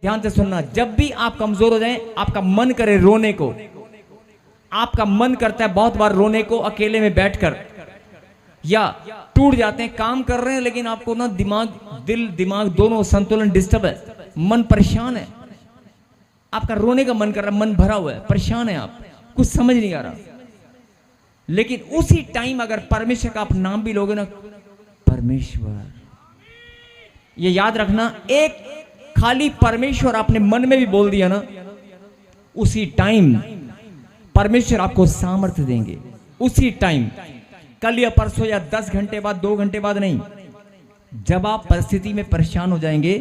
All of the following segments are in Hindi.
ध्यान से सुनना, जब भी आप कमजोर हो जाएं, आपका मन करे रोने को, आपका मन करता है बहुत बार रोने को अकेले में बैठकर, या टूट जाते हैं, काम कर रहे हैं लेकिन आपको ना दिल दिमाग दोनों संतुलन डिस्टर्ब है, मन परेशान है, आपका रोने का मन कर रहा है, मन भरा हुआ है, परेशान है, आप कुछ समझ नहीं आ रहा, लेकिन उसी टाइम अगर परमेश्वर का आप नाम भी लोगे ना, परमेश्वर, ये याद रखना, एक खाली परमेश्वर आपने मन में भी बोल दिया ना, उसी टाइम परमेश्वर आपको सामर्थ्य देंगे, उसी टाइम, कल या परसों या 10 घंटे बाद, 2 घंटे बाद नहीं, जब आप परिस्थिति में परेशान हो जाएंगे,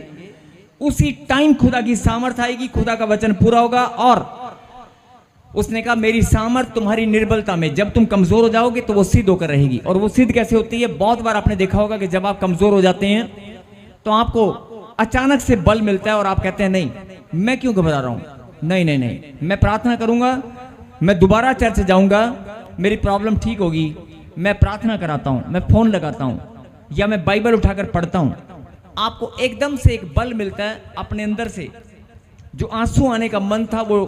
उसी टाइम खुदा की सामर्थ्य आएगी, खुदा का वचन पूरा होगा। और उसने कहा मेरी सामर्थ्य तुम्हारी निर्बलता में, जब तुम कमजोर हो जाओगे तो वो सिद्ध होकर रहेगी। और वो सिद्ध कैसे होती है? बहुत बार आपने देखा होगा कि जब आप कमजोर हो जाते हैं तो आपको अचानक से बल मिलता है और आप कहते हैं नहीं, मैं क्यों घबरा रहा हूं, नहीं नहीं नहीं, मैं प्रार्थना करूंगा, मैं दोबारा चर्च जाऊंगा, मेरी प्रॉब्लम ठीक होगी, मैं प्रार्थना कराता हूं, मैं फोन लगाता हूं, या मैं बाइबल उठाकर पढ़ता हूं। आपको एकदम से एक बल मिलता है अपने अंदर से, जो आंसू आने का मन था, वो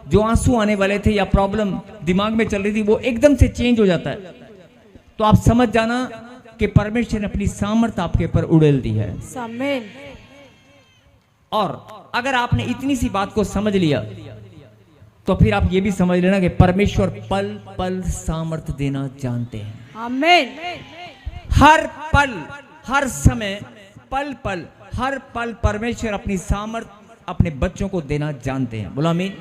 जो आंसू आने वाले थे या प्रॉब्लम दिमाग में चल रही थी, वो एकदम से चेंज हो जाता है। तो आप समझ जाना कि परमेश्वर ने अपनी सामर्थ्य आपके ऊपर उड़ेल दी है। आमीन। और अगर आपने इतनी सी बात को समझ लिया तो फिर आप ये भी समझ लेना कि परमेश्वर पल पल सामर्थ्य देना जानते हैं। आमीन। हर पल, हर समय, पल पल, हर पल परमेश्वर अपनी सामर्थ्य अपने बच्चों को देना जानते हैं। बोलो आमीन।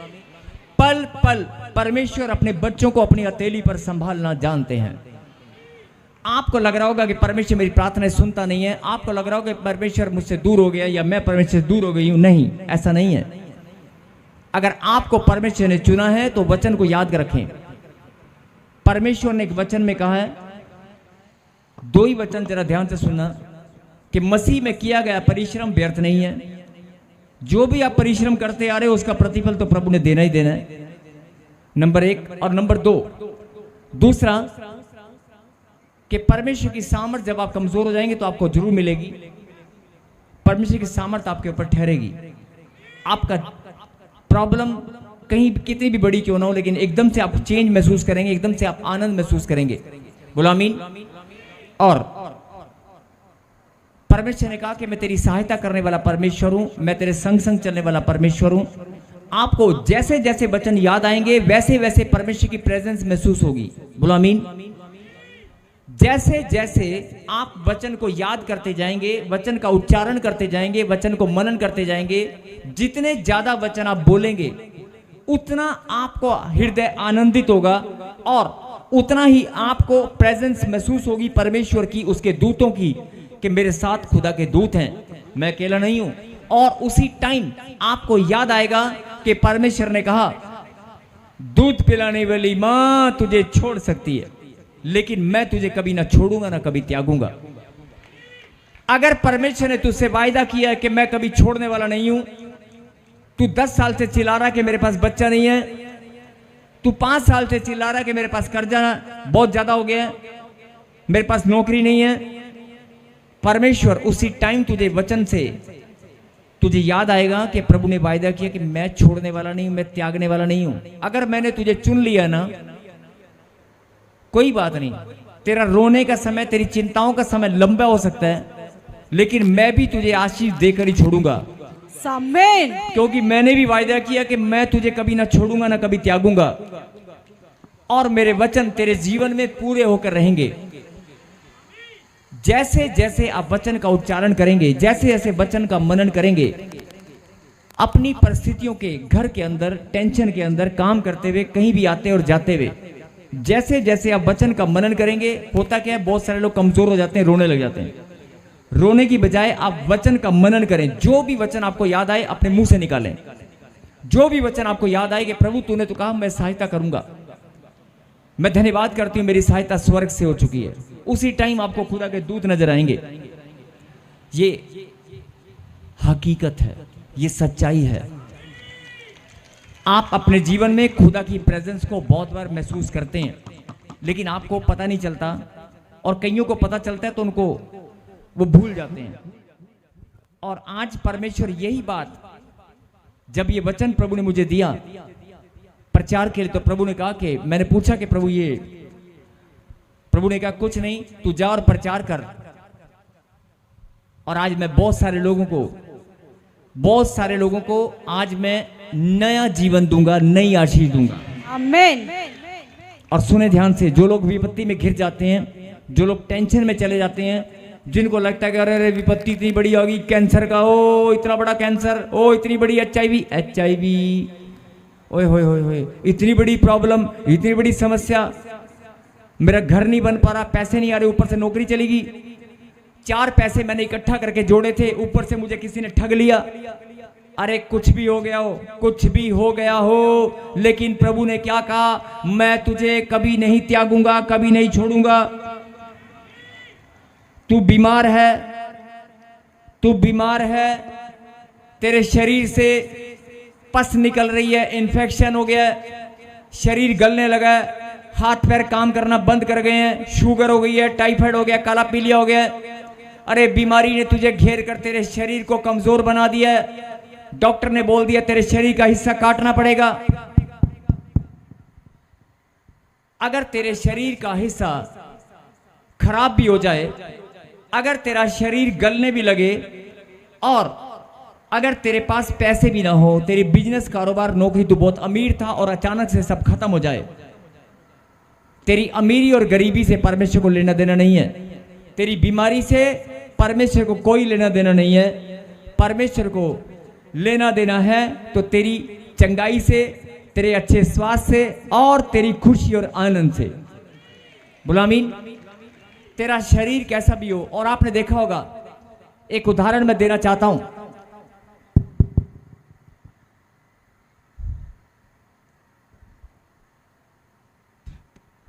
पल पल परमेश्वर अपने बच्चों को अपनी हथेली पर संभालना जानते हैं। आपको लग रहा होगा कि परमेश्वर मेरी प्रार्थना सुनता नहीं है, आपको लग रहा होगा कि परमेश्वर मुझसे दूर हो गया या मैं परमेश्वर से दूर हो गई हूं। नहीं, ऐसा नहीं है। अगर आपको परमेश्वर ने चुना है तो वचन को याद रखें। परमेश्वर ने एक वचन में कहा है, 2 ही वचन जरा ध्यान से सुनना, कि मसीह में किया गया परिश्रम व्यर्थ नहीं है। जो भी आप परिश्रम करते आ रहे हो उसका प्रतिफल तो प्रभु ने देना ही देना है, नंबर 1। और नंबर 2, दूसरा कि परमेश्वर की सामर्थ्य जब आप कमजोर हो जाएंगे तो आपको जरूर मिलेगी। परमेश्वर की सामर्थ्य आपके ऊपर ठहरेगी। आपका प्रॉब्लम कहीं कितनी भी बड़ी क्यों ना हो, लेकिन एकदम से आप चेंज महसूस करेंगे, एकदम से आप आनंद महसूस करेंगे। बोलो आमीन। और परमेश्वर ने कहा कि मैं तेरी सहायता करने वाला परमेश्वर हूं, मैं तेरे संग संग चलने वाला परमेश्वर हूं। आपको जैसे जैसे वचन याद आएंगे वैसे वैसे परमेश्वर की प्रेजेंस महसूस होगी। बोलो आमीन। जैसे जैसे आप वचन को याद करते जाएंगे, वचन का उच्चारण करते जाएंगे, वचन को मनन करते जाएंगे, जितने ज्यादा वचन आप बोलेंगे उतना आपको हृदय आनंदित होगा और उतना ही आपको प्रेजेंस महसूस होगी परमेश्वर की, उसके दूतों की, कि मेरे साथ खुदा के दूत हैं, मैं अकेला नहीं हूं। और उसी टाइम आपको याद आएगा कि परमेश्वर ने कहा दूध पिलाने वाली मां तुझे छोड़ सकती है, लेकिन मैं तुझे कभी ना छोड़ूंगा ना कभी त्यागूंगा। अगर परमेश्वर ने तुझसे वायदा किया है कि मैं कभी छोड़ने वाला नहीं हूं, तू 10 साल से चिल्ला रहा कि मेरे पास बच्चा नहीं है, तू 5 साल से चिल्ला रहा कि मेरे पास कर्जा बहुत ज्यादा हो गया है, मेरे पास नौकरी नहीं है, परमेश्वर उसी टाइम तुझे वचन से तुझे याद आएगा कि प्रभु ने वायदा किया कि मैं छोड़ने वाला नहीं हूं, मैं त्यागने वाला नहीं हूं। अगर मैंने तुझे चुन लिया ना, कोई बात नहीं, तेरा रोने का समय, तेरी चिंताओं का समय लंबा हो सकता है, लेकिन मैं भी तुझे आशीष देकर ही छोड़ूंगा। आमीन। क्योंकि मैंने भी वायदा किया कि मैं तुझे कभी ना छोड़ूंगा ना कभी त्यागूंगा, और मेरे वचन तेरे जीवन में पूरे होकर रहेंगे। जैसे जैसे आप वचन का उच्चारण करेंगे, जैसे जैसे वचन का मनन करेंगे, अपनी परिस्थितियों के घर के अंदर, टेंशन के अंदर काम करते हुए, कहीं भी आते और जाते हुए, जैसे जैसे आप वचन का मनन करेंगे, होता क्या है, बहुत सारे लोग कमजोर हो जाते हैं, रोने लग जाते हैं। रोने की बजाय आप वचन का मनन करें। जो भी वचन आपको याद आए अपने मुंह से निकालें। जो भी वचन आपको याद आए कि प्रभु तूने तो कहा मैं सहायता करूंगा, मैं धन्यवाद करती हूं, मेरी सहायता स्वर्ग से हो चुकी है, उसी टाइम आपको खुदा के दूत नजर आएंगे। ये हकीकत है, ये सच्चाई है। आप अपने जीवन में खुदा की प्रेजेंस को बहुत बार महसूस करते हैं, लेकिन आपको पता नहीं चलता, और कईयों को पता चलता है तो उनको वो भूल जाते हैं। और आज परमेश्वर यही बात जब ये वचन प्रभु ने मुझे दिया प्रचार के लिए, तो प्रभु ने कहा कि मैंने पूछा कि प्रभु ये, प्रभु ने कहा कुछ नहीं, तू जा और प्रचार कर। और आज मैं बहुत सारे लोगों को आज मैं नया जीवन दूंगा, नई आशीष दूंगा। आमीन। और सुने ध्यान से, जो लोग विपत्ति में घिर जाते हैं, जो लोग टेंशन में चले जाते हैं, जिनको लगता है कि अरे विपत्ति इतनी बड़ी आ गई, कैंसर का, ओ इतना बड़ा कैंसर, ओ इतनी बड़ी HIV, ओए होए होए होए, इतनी बड़ी प्रॉब्लम, इतनी बड़ी समस्या, मेरा घर नहीं बन पा रहा, पैसे नहीं आ रहे, ऊपर से नौकरी चलेगी, 4 पैसे मैंने इकट्ठा करके जोड़े थे, ऊपर से मुझे किसी ने ठग लिया। अरे कुछ भी हो गया हो, कुछ भी हो गया हो, लेकिन प्रभु ने क्या कहा, मैं तुझे कभी नहीं त्यागूंगा, कभी नहीं छोड़ूंगा। तू बीमार है, तेरे शरीर से पस निकल रही है, इन्फेक्शन हो गया है, शरीर गलने लगा है, हाथ पैर काम करना बंद कर गए हैं, शुगर हो गई है, टाइफाइड हो गया, काला पीलिया हो गया है। अरे बीमारी ने तुझे घेर कर तेरे शरीर को कमजोर बना दिया है। डॉक्टर ने बोल दिया तेरे शरीर का हिस्सा काटना पड़ेगा। अगर तेरे शरीर का हिस्सा खराब भी हो जाए, अगर तेरा शरीर गलने भी लगे, और अगर तेरे पास पैसे भी ना हो, तेरी बिजनेस, कारोबार, नौकरी, तू बहुत अमीर था और अचानक से सब खत्म हो जाए, तेरी अमीरी और गरीबी से परमेश्वर को लेना देना नहीं है। तेरी बीमारी से परमेश्वर को कोई लेना देना नहीं है। परमेश्वर को लेना देना है तो तेरी चंगाई से, तेरे अच्छे स्वास्थ्य से और तेरी खुशी और आनंद से। बोलो आमीन। तेरा शरीर कैसा भी हो, और आपने देखा होगा, एक उदाहरण मैं देना चाहता हूं।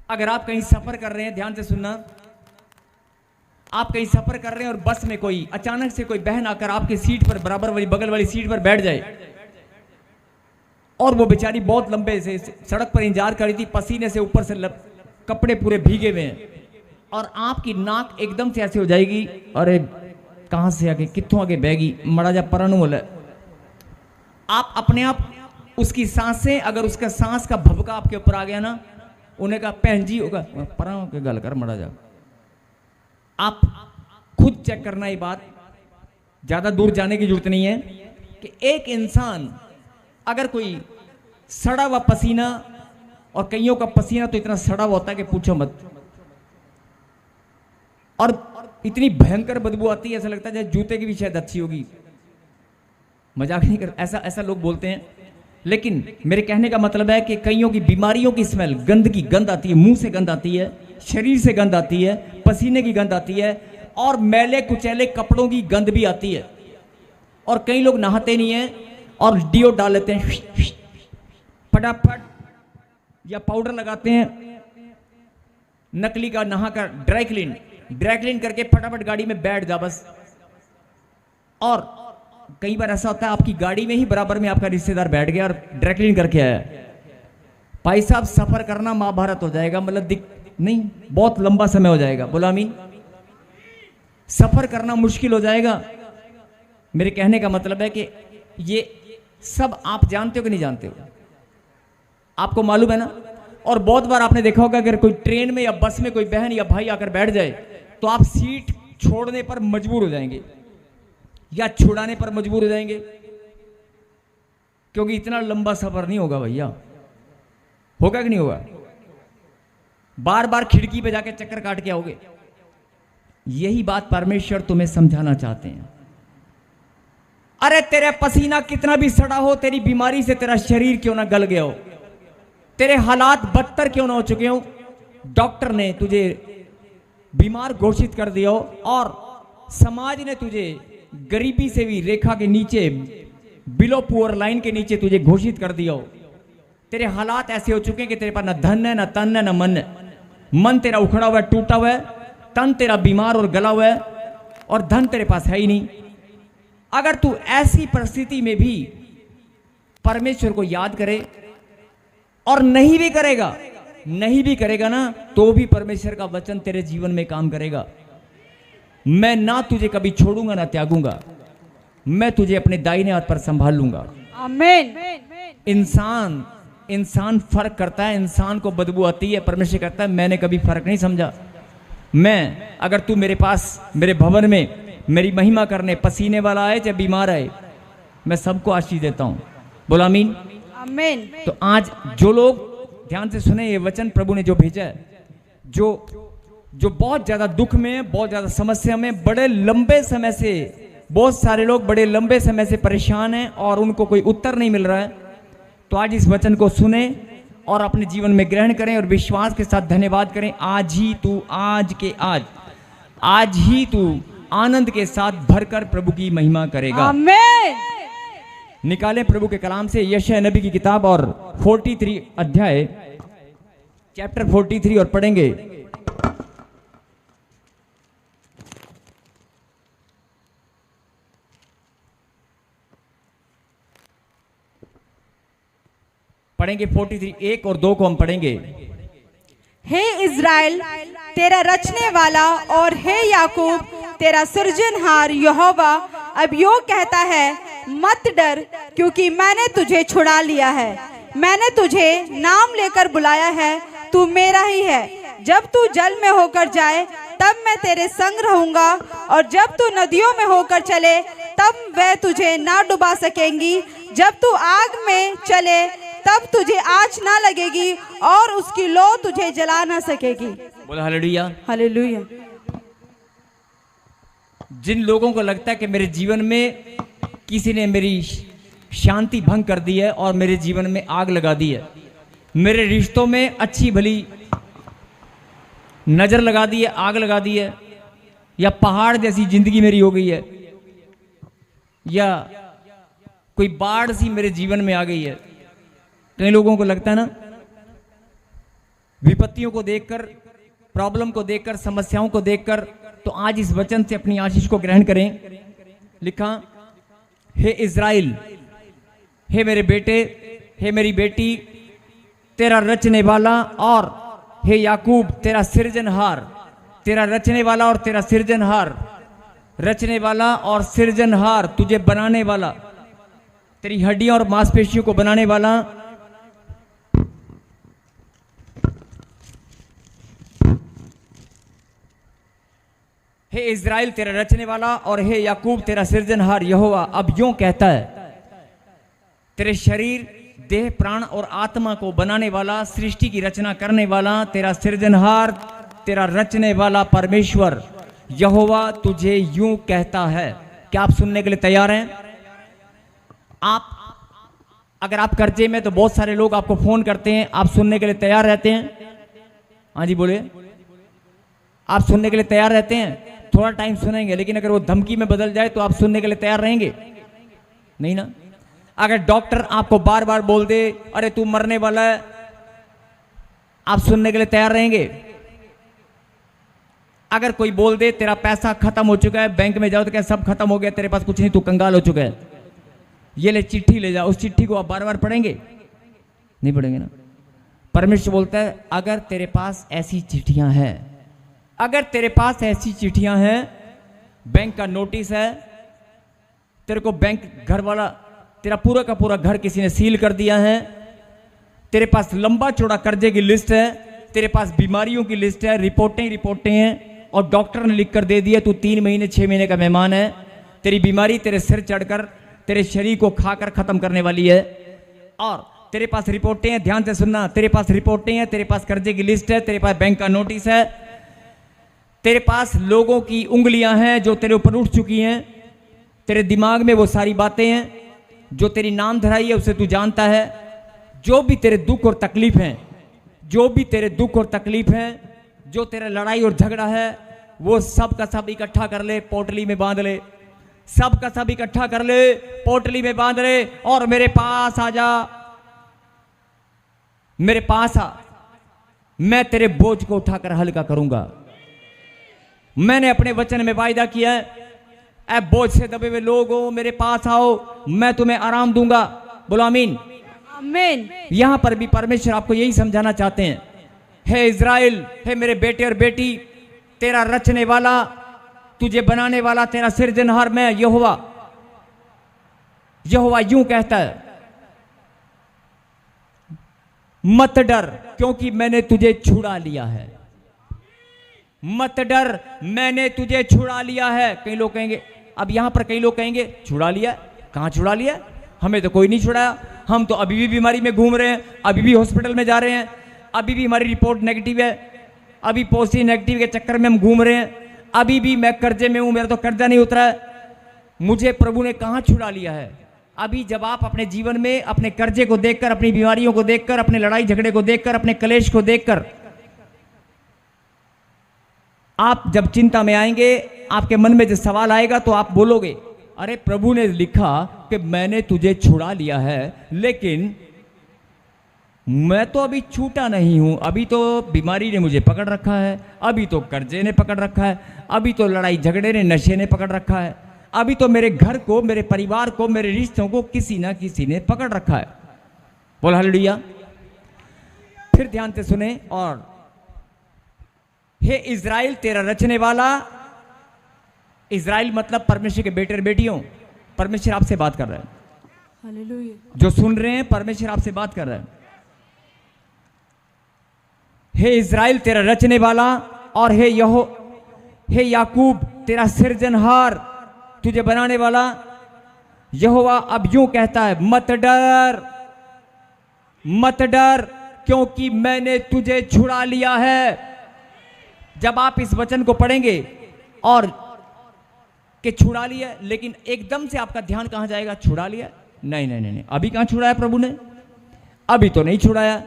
अगर आप कहीं सफर कर रहे हैं, ध्यान से सुनना, आप कहीं सफर कर रहे हैं और बस में कोई अचानक से कोई बहन आकर आपकी सीट पर, बराबर वाली बगल वाली सीट पर बैठ जाए, और वो बेचारी बहुत लंबे से सड़क पर इंतजार कर रही थी, पसीने से ऊपर से कपड़े पूरे भीगे हुए हैं, और आपकी नाक एकदम से ऐसे हो जाएगी, अरे कहां से आगे, कित्थों आगे बहगी, मड़ा जा परनु बोले। आप अपने आप उसकी सांसें, अगर उसका सांस का भभका आपके ऊपर आ गया ना, उन्हें कहा बहन जी होगा पर के गल कर मड़ा जा। आप खुद चेक करना, ये बात ज्यादा दूर जाने की जरूरत नहीं है, कि एक इंसान अगर कोई सड़ा हुआ पसीना, और कईयों का पसीना तो इतना सड़ा हुआ होता है कि पूछो मत, और इतनी भयंकर बदबू आती है, ऐसा लगता है जैसे जूते की भी शायद अच्छी होगी। मजाक नहीं कर, ऐसा लोग बोलते हैं। लेकिन मेरे कहने का मतलब है कि कईयों की बीमारियों की स्मेल, गंद आती है, मुंह से गंद आती है, शरीर से गंद आती है, पसीने की गंद आती है, और मैले कुचैले कपड़ों की गंद भी आती है। और कई लोग नहाते नहीं हैं और डिओ डाल लेते हैं फटाफट, या पाउडर लगाते हैं नकली का, नहाकर ड्राई क्लीन करके फटाफट गाड़ी में बैठ जा बस। और कई बार ऐसा होता है, आपकी गाड़ी में ही बराबर में आपका रिश्तेदार बैठ गया और ड्राई क्लीन करके आया। भाई साहब, सफर करना महाभारत हो जाएगा, मतलब नहीं, बहुत लंबा समय हो जाएगा। बोला आमीन। सफर करना मुश्किल हो जाएगा। मेरे कहने का मतलब है कि ये सब आप जानते हो कि नहीं जानते हो, आपको मालूम है ना। और बहुत बार आपने देखा होगा, अगर कोई ट्रेन में या बस में कोई बहन या भाई आकर बैठ जाए, तो आप सीट छोड़ने पर मजबूर हो जाएंगे या छुड़ाने पर मजबूर हो जाएंगे, क्योंकि इतना लंबा सफर नहीं होगा भैया। होगा कि नहीं होगा? बार बार खिड़की पे जाके चक्कर काट के आओगे। यही बात परमेश्वर तुम्हें समझाना चाहते हैं। अरे तेरे पसीना कितना भी सड़ा हो, तेरी बीमारी से तेरा शरीर क्यों ना गल गया हो, तेरे हालात बदतर क्यों ना हो चुके हो, डॉक्टर ने तुझे बीमार घोषित कर दिया हो, और समाज ने तुझे गरीबी से भी रेखा के नीचे, बिलो पुअर लाइन के नीचे तुझे घोषित कर दिया हो। तेरे हालात ऐसे हो चुके हैं कि तेरे पास ना धन है, ना तन है, ना मन है। मन तेरा उखड़ा हुआ है, टूटा हुआ है, तन तेरा बीमार और गला हुआ है, और धन तेरे पास है ही नहीं। अगर तू ऐसी परिस्थिति में भी परमेश्वर को याद करे और नहीं भी करेगा ना, तो भी परमेश्वर का वचन तेरे जीवन में काम करेगा। मैं ना तुझे कभी छोड़ूंगा ना त्यागूंगा, मैं तुझे अपने दाहिने हाथ पर संभाल लूंगा। आमीन। इंसान फर्क करता है, इंसान को बदबू आती है, परमेश्वर कहता है मैंने कभी फर्क नहीं समझा। मैं, अगर तू मेरे पास मेरे भवन में मेरी महिमा करने पसीने वाला आए चाहे बीमार आए, मैं सबको आशीष देता हूं। बोलो आमीन। आमीन। तो आज जो लोग ध्यान से सुने ये वचन प्रभु ने जो भेजा है, जो बहुत ज्यादा दुख में, बहुत ज्यादा समस्या में, बड़े लंबे समय से, बहुत सारे लोग बड़े लंबे समय से परेशान हैं और उनको कोई उत्तर नहीं मिल रहा है, तो आज इस वचन को सुने और अपने जीवन में ग्रहण करें और विश्वास के साथ धन्यवाद करें। आज ही तू आनंद के साथ भरकर प्रभु की महिमा करेगा। आमीन। निकालें प्रभु के कलाम से यशायाह नबी की किताब और 43 अध्याय, चैप्टर 43 और पढ़ेंगे। पढ़ेंगे 43 1 और 2 को हम पढ़ेंगे। हे इज़राइल तेरा रचने वाला और हे याकूब तेरा सृजनहार यहोवा अब यो कहता है, मत डर, क्योंकि मैंने तुझे छुड़ा लिया है, मैंने तुझे नाम लेकर बुलाया है, तू मेरा ही है। जब तू जल में होकर जाए तब मैं तेरे संग रहूंगा, और जब तू नदियों में होकर चले तब वह तुझे ना डुबा सकेंगी। जब तू आग में चले तब तुझे आँच ना लगेगी और उसकी लो तुझे जला ना सकेगी। बोला हालेलुया। हालेलुया। जिन लोगों को लगता है कि मेरे जीवन में किसी ने मेरी शांति भंग कर दी है और मेरे जीवन में आग लगा दी है, मेरे रिश्तों में अच्छी भली नजर लगा दी है, आग लगा दी है, या पहाड़ जैसी जिंदगी मेरी हो गई है, या कोई बाढ़ सी मेरे जीवन में आ गई है। कई लोगों को लगता है ना, विपत्तियों को देखकर, प्रॉब्लम को देखकर, समस्याओं को देखकर, तो आज इस वचन से अपनी आशीष को ग्रहण करें। लिखा, हे इज़राइल, हे मेरे बेटे, हे मेरी बेटी, तेरा रचने वाला, और हे याकूब तेरा सृजनहार, तेरा रचने वाला और तेरा सृजनहार, रचने वाला और सृजनहार, तुझे बनाने वाला, तेरी हड्डियों और मांसपेशियों को बनाने वाला, हे इज़राइल तेरा रचने वाला और हे याकूब तेरा सृजनहार यहोवा अब यूं कहता है, तेरे शरीर, देह, प्राण और आत्मा को बनाने वाला, सृष्टि की रचना करने वाला, तेरा सृजनहार, तेरा रचने वाला परमेश्वर यहोवा तुझे यूं कहता है। क्या आप सुनने के लिए तैयार हैं? अगर आप कर्जे में, तो बहुत सारे लोग आपको फोन करते हैं, आप सुनने के लिए तैयार रहते हैं? हाँ जी बोले, आप सुनने के लिए तैयार रहते हैं? थोड़ा टाइम सुनेंगे, लेकिन अगर वो धमकी में बदल जाए तो आप सुनने के लिए तैयार रहेंगे? नहीं ना। अगर डॉक्टर आपको बार बार बोल दे अरे तू मरने वाला है, आप सुनने के लिए तैयार रहेंगे? अगर कोई बोल दे तेरा पैसा खत्म हो चुका है, बैंक में जाओ तो क्या सब खत्म हो गया, तेरे पास कुछ नहीं, तू कंगाल हो चुका है, ये ले चिट्ठी ले जाओ, उस चिट्ठी को आप बार बार पढ़ेंगे? नहीं पढ़ेंगे ना। परमेश्वर बोलता है अगर तेरे पास ऐसी चिट्ठियां हैं, अगर तेरे पास ऐसी चिट्ठियां हैं, बैंक का नोटिस है, तेरे को बैंक घर वाला, तेरा पूरा का पूरा घर किसी ने सील कर दिया है, तेरे पास लंबा चौड़ा कर्जे की लिस्ट है, तेरे पास बीमारियों की लिस्ट है, रिपोर्टें हैं, और डॉक्टर ने लिख कर दे दिया तू 3 महीने 6 महीने का मेहमान है, तेरी बीमारी तेरे सिर चढ़कर तेरे शरीर को खाकर खत्म करने वाली है। और तेरे पास रिपोर्टें हैं, ध्यान से सुनना, तेरे पास रिपोर्टें हैं, तेरे पास कर्जे की लिस्ट है, तेरे पास बैंक का नोटिस है, तेरे पास लोगों की उंगलियां हैं जो तेरे ऊपर उठ चुकी हैं, तेरे दिमाग में वो सारी बातें हैं, जो तेरी नाम धराई है उसे तू जानता है। जो भी तेरे दुख और तकलीफ हैं, जो भी तेरे दुख और तकलीफ हैं, जो तेरा लड़ाई और झगड़ा है, वो सब का सब इकट्ठा कर ले, पोटली में बांध ले, सब का सब इकट्ठा कर ले, पोटली में बांध ले, और मेरे पास आ जा, मेरे पास आ, मैं तेरे बोझ को उठाकर हल्का करूंगा। मैंने अपने वचन में वायदा किया है, ऐ बोझ से दबे हुए लोगों मेरे पास आओ, मैं तुम्हें आराम दूंगा। बोलो आमीन। आमीन। यहां पर भी परमेश्वर आपको यही समझाना चाहते हैं, हे इज़राइल, हे मेरे बेटे और बेटी, तेरा रचने वाला, तुझे बनाने वाला, तेरा सृजनहार मैं यहोवा, यहोवा यूं कहता है, मत डर क्योंकि मैंने तुझे छुड़ा लिया है। मत डर, मैंने तुझे छुड़ा लिया है। कई लोग कहेंगे, अब यहां पर कई लोग कहेंगे छुड़ा लिया? कहां छुड़ा लिया? हमें तो कोई नहीं छुड़ाया, हम तो अभी भी बीमारी में घूम रहे हैं, अभी भी हॉस्पिटल में जा रहे हैं, अभी भी हमारी रिपोर्ट नेगेटिव है, अभी पॉजिटिव नेगेटिव के चक्कर में हम घूम रहे हैं, अभी भी मैं कर्जे में हूं, मेरा तो कर्जा नहीं उतरा है। मुझे प्रभु ने कहां छुड़ा लिया है? अभी जब आप अपने जीवन में अपने कर्जे को देखकर, अपनी बीमारियों को देखकर, अपने लड़ाई झगड़े को देखकर, अपने कलेश को देखकर आप जब चिंता में आएंगे, आपके मन में जब सवाल आएगा तो आप बोलोगे, अरे प्रभु ने लिखा कि मैंने तुझे छुड़ा लिया है, लेकिन मैं तो अभी छूटा नहीं हूं, अभी तो बीमारी ने मुझे पकड़ रखा है, अभी तो कर्जे ने पकड़ रखा है, अभी तो लड़ाई झगड़े ने, नशे ने पकड़ रखा है, अभी तो मेरे घर को, मेरे परिवार को, मेरे रिश्तों को किसी ना किसी ने पकड़ रखा है। बोल हालेलुया। फिर ध्यान से सुने, और हे इज़राइल तेरा रचने वाला, इज़राइल मतलब परमेश्वर के बेटे और बेटियों, परमेश्वर आपसे बात कर रहे हैं। हालेलुया। जो सुन रहे हैं, परमेश्वर आपसे बात कर रहे हैं। हे इज़राइल तेरा रचने वाला, और हे याकूब तेरा सृजनहार, तुझे बनाने वाला यहोवा अब यूं कहता है, मत डर, मत डर क्योंकि मैंने तुझे छुड़ा लिया है। जब आप इस वचन को पढ़ेंगे और कि छुड़ा लिया, लेकिन एकदम से आपका ध्यान कहां जाएगा? छुड़ा लिया? नहीं नहीं नहीं, अभी कहां छुड़ाया प्रभु ने? अभी तो नहीं छुड़ाया।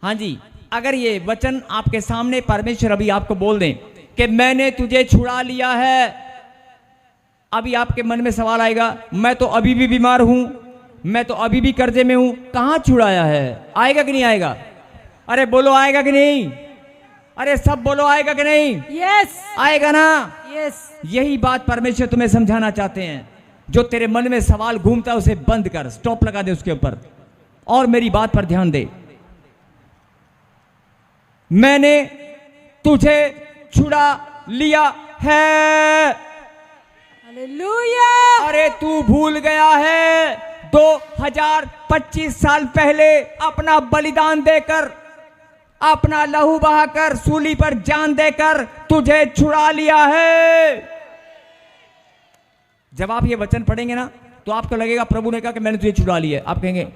हां जी, अगर ये वचन आपके सामने परमेश्वर अभी आपको बोल दें कि मैंने तुझे छुड़ा लिया है, अभी आपके मन में सवाल आएगा, मैं तो अभी भी बीमार हूं, मैं तो अभी भी कर्जे में हूं, कहां छुड़ाया है? आएगा कि नहीं आएगा? अरे बोलो, आएगा कि नहीं? अरे सब बोलो, आएगा कि नहीं? यस, आएगा ना? यस। यही बात परमेश्वर तुम्हें समझाना चाहते हैं। जो तेरे मन में सवाल घूमता है उसे बंद कर, स्टॉप लगा दे उसके ऊपर, और मेरी बात पर ध्यान दे। मैंने तुझे छुड़ा लिया है। हालेलुया। अरे तू भूल गया है 2025 साल पहले अपना बलिदान देकर, अपना लहू बहाकर, सूली पर जान देकर तुझे छुड़ा लिया है। जब आप ये वचन पढ़ेंगे ना तो आपको लगेगा प्रभु ने कहा कि मैंने तुझे छुड़ा लिया है। आप कहेंगे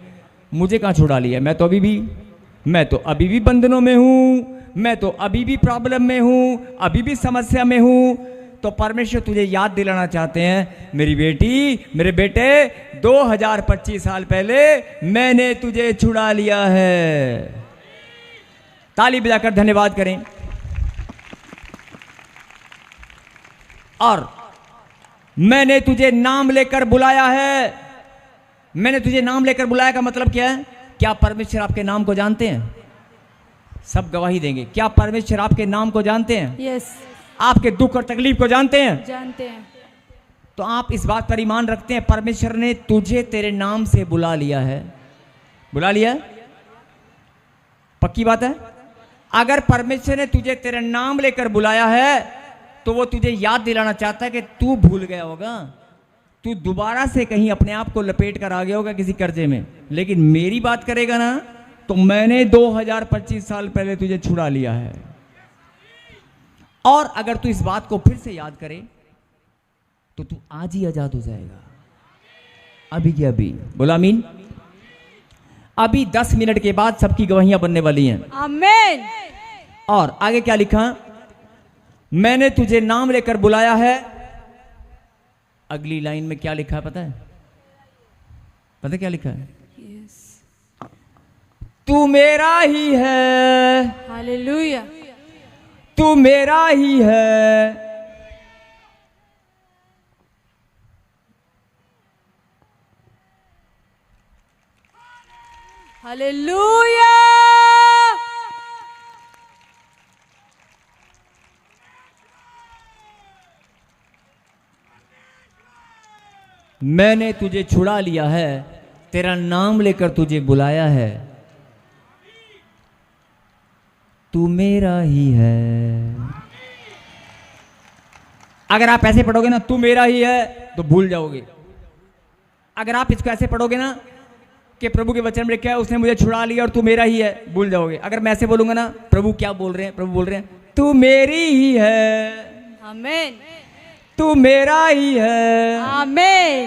मुझे कहां छुड़ा लिया? मैं तो अभी भी बंधनों में हूं, मैं तो अभी भी प्रॉब्लम में हूं, अभी भी समस्या में हूं। तो परमेश्वर तुझे याद दिलाना चाहते हैं, मेरी बेटी, मेरे बेटे, 2025 साल पहले मैंने तुझे छुड़ा लिया है। ताली बजाकर धन्यवाद करें। और मैंने तुझे नाम लेकर बुलाया है। मैंने तुझे नाम लेकर बुलाया का मतलब क्या है? क्या परमेश्वर आपके नाम को जानते हैं? सब गवाही देंगे। क्या परमेश्वर आपके नाम को जानते हैं? यस। आपके दुख और तकलीफ को जानते हैं? जानते हैं। तो आप इस बात पर ईमान रखते हैं, परमेश्वर ने तुझे तेरे नाम से बुला लिया है? बुला लिया? पक्की बात है? अगर परमेश्वर ने तुझे तेरा नाम लेकर बुलाया है तो वो तुझे याद दिलाना चाहता है कि तू भूल गया होगा, तू दोबारा से कहीं अपने आप को लपेट कर आ गया होगा किसी कर्जे में, लेकिन मेरी बात करेगा ना तो मैंने 2025 साल पहले तुझे छुड़ा लिया है। और अगर तू इस बात को फिर से याद करे तो तू आज ही आजाद हो जाएगा, अभी के अभी। बोला आमीन। अभी 10 मिनट के बाद सबकी गवाहियां बनने वाली हैं। आमीन। और आगे क्या लिखा? मैंने तुझे नाम लेकर बुलाया है। अगली लाइन में क्या लिखा है पता है? पता क्या लिखा है? यस। तू मेरा ही है, हालेलुया। तू मेरा ही है। हालेलुया। मैंने तुझे छुड़ा लिया है, तेरा नाम लेकर तुझे बुलाया है, तू मेरा ही है। अगर आप ऐसे पढ़ोगे ना, तू मेरा ही है, तो भूल जाओगे। अगर आप इसको ऐसे पढ़ोगे ना, कि प्रभु के वचन में लिखा है उसने मुझे छुड़ा लिया और तू मेरा ही है, भूल जाओगे। अगर मैं ऐसे बोलूंगा ना, प्रभु क्या बोल रहे हैं, प्रभु बोल रहे हैं तू मेरी ही है, आमीन, तू मेरा ही है, आमीन,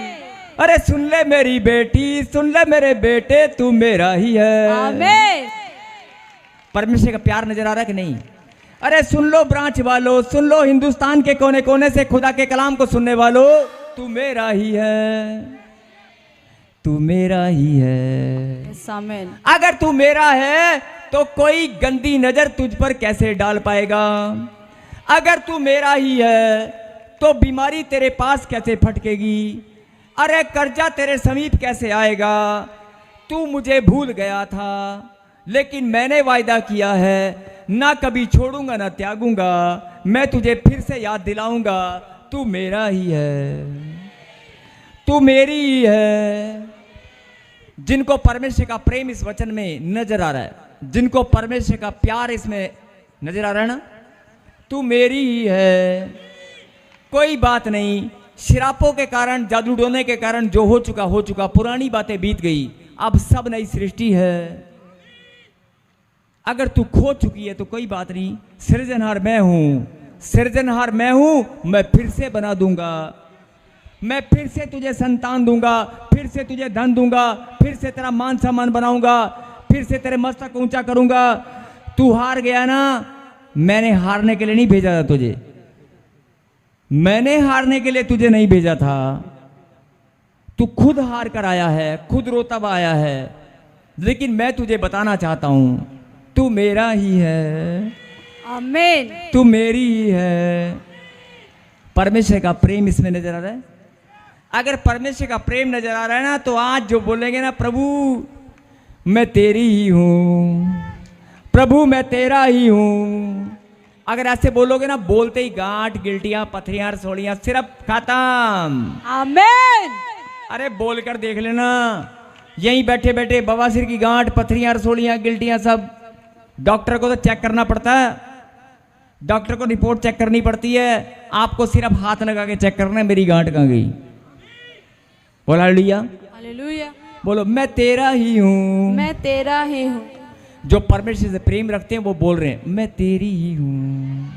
अरे सुन ले मेरी बेटी, सुन ले मेरे बेटे, तू मेरा ही है, आमीन। परमेश्वर का प्यार नजर आ रहा है कि नहीं? अरे सुन लो ब्रांच वालों, सुन लो हिंदुस्तान के कोने कोने से खुदा के कलाम को सुनने वालों, तू मेरा ही है, तू मेरा ही है, आमीन। अगर तू मेरा है तो कोई गंदी नजर तुझ पर कैसे डाल पाएगा? अगर तू मेरा ही है तो बीमारी तेरे पास कैसे फटकेगी? अरे कर्जा तेरे समीप कैसे आएगा? तू मुझे भूल गया था, लेकिन मैंने वायदा किया है ना कभी छोड़ूंगा ना त्यागूंगा, मैं तुझे फिर से याद दिलाऊंगा, तू मेरा ही है, तू मेरी ही है। जिनको परमेश्वर का प्रेम इस वचन में नजर आ रहा है, जिनको परमेश्वर का प्यार इसमें नजर आ रहा है ना, तू मेरी ही है, कोई बात नहीं। शरापों के कारण, जादू टोने के कारण जो हो चुका, पुरानी बातें बीत गई, अब सब नई सृष्टि है। अगर तू खो चुकी है तो कोई बात नहीं, सृजनहार मैं हूं, सृजनहार मैं हूं, मैं फिर से बना दूंगा, मैं फिर से तुझे संतान दूंगा, फिर से तुझे धन दूंगा, फिर से तेरा मान सम्मान बनाऊंगा, फिर से तेरे मस्तक को ऊंचा करूंगा। तू हार गया ना, मैंने हारने के लिए नहीं भेजा था तुझे, मैंने हारने के लिए तुझे नहीं भेजा था, तू खुद हार कर आया है, खुद रोता हुआ आया है। लेकिन मैं तुझे बताना चाहता हूं, तू मेरा ही है, आमीन, तू मेरी ही है। परमेश्वर का प्रेम इसमें नजर आ रहा है। अगर परमेश्वर का प्रेम नजर आ रहा है ना, तो आज जो बोलेंगे ना, प्रभु मैं तेरी ही हूं, प्रभु मैं तेरा ही हूं, अगर ऐसे बोलोगे ना, बोलते ही गांठ, गिल्टियां, पथरियां, रसोड़ियां सिर्फ खत्म, आमीन। अरे बोलकर देख लेना, यहीं बैठे बैठे बवासीर की गांठ, पथरियां, रसोड़ियां, गिल्टियां सब डॉक्टर को तो चेक करना पड़ता है, डॉक्टर को रिपोर्ट चेक करनी पड़ती है, आपको सिर्फ हाथ लगा के चेक करना है मेरी गांठ कहां गई। बोला हालेलुया, हालेलुया। बोलो मैं तेरा ही हूं। मैं तेरा ही हूं। जो परमेश्वर से प्रेम रखते हैं वो बोल रहे हैं मैं तेरी ही हूं,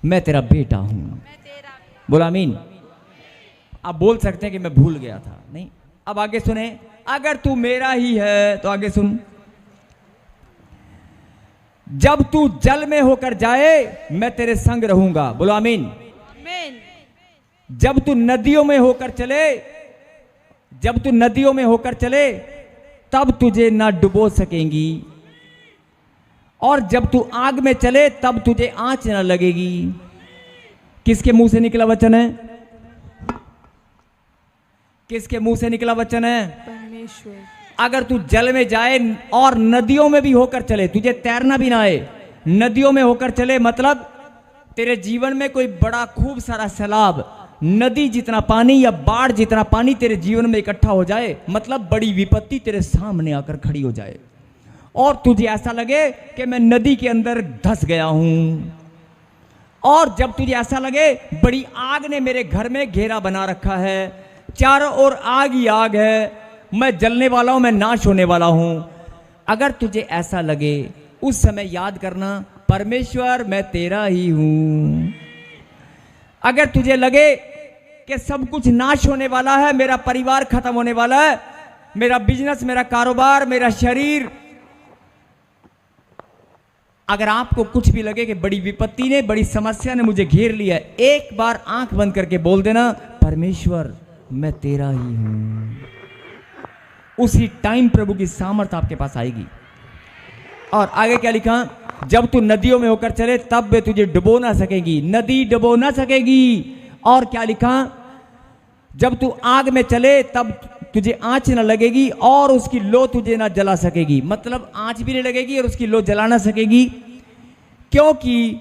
मैं तेरा बेटा हूं। बोला आमीन। आप बोल सकते हैं कि मैं भूल गया था, नहीं। अब आगे सुने, अगर तू मेरा ही है तो आगे सुन, जब तू जल में होकर जाए मैं तेरे संग रहूंगा। बोलो आमीन। आमीन। जब तू नदियों में होकर चले, जब तू नदियों में होकर चले तब तुझे ना डुबो सकेंगी, और जब तू आग में चले तब तुझे आंच ना लगेगी। किसके मुंह से निकला वचन है? किसके मुंह से निकला वचन है? परमेश्वर। अगर तू जल में जाए और नदियों में भी होकर चले, तुझे तैरना भी ना आए, नदियों में होकर चले, मतलब तेरे जीवन में कोई बड़ा खूब सारा सैलाब, नदी जितना पानी या बाढ़ जितना पानी तेरे जीवन में इकट्ठा हो जाए, मतलब बड़ी विपत्ति तेरे सामने आकर खड़ी हो जाए, और तुझे ऐसा लगे कि मैं नदी के अंदर धंस गया हूं, और जब तुझे ऐसा लगे बड़ी आग ने मेरे घर में घेरा बना रखा है, चारों ओर आग ही आग है, मैं जलने वाला हूं, मैं नाश होने वाला हूं, अगर तुझे ऐसा लगे उस समय याद करना, परमेश्वर मैं तेरा ही हूं। अगर तुझे लगे कि सब कुछ नाश होने वाला है, मेरा परिवार खत्म होने वाला है, मेरा बिजनेस, मेरा कारोबार, मेरा शरीर, अगर आपको कुछ भी लगे कि बड़ी विपत्ति ने, बड़ी समस्या ने मुझे घेर लिया है, एक बार आंख बंद करके बोल देना, परमेश्वर मैं तेरा ही हूं। उसी टाइम प्रभु की सामर्थ्य आपके पास आएगी। और आगे क्या लिखा? जब तू नदियों में होकर चले तब वे तुझे डुबो ना सकेगी, नदी डुबो ना सकेगी। और क्या लिखा? जब तू आग में चले तब तुझे आंच न लगेगी और उसकी लो तुझे ना जला सकेगी, मतलब आंच भी नहीं लगेगी और उसकी लो जला ना सकेगी। क्योंकि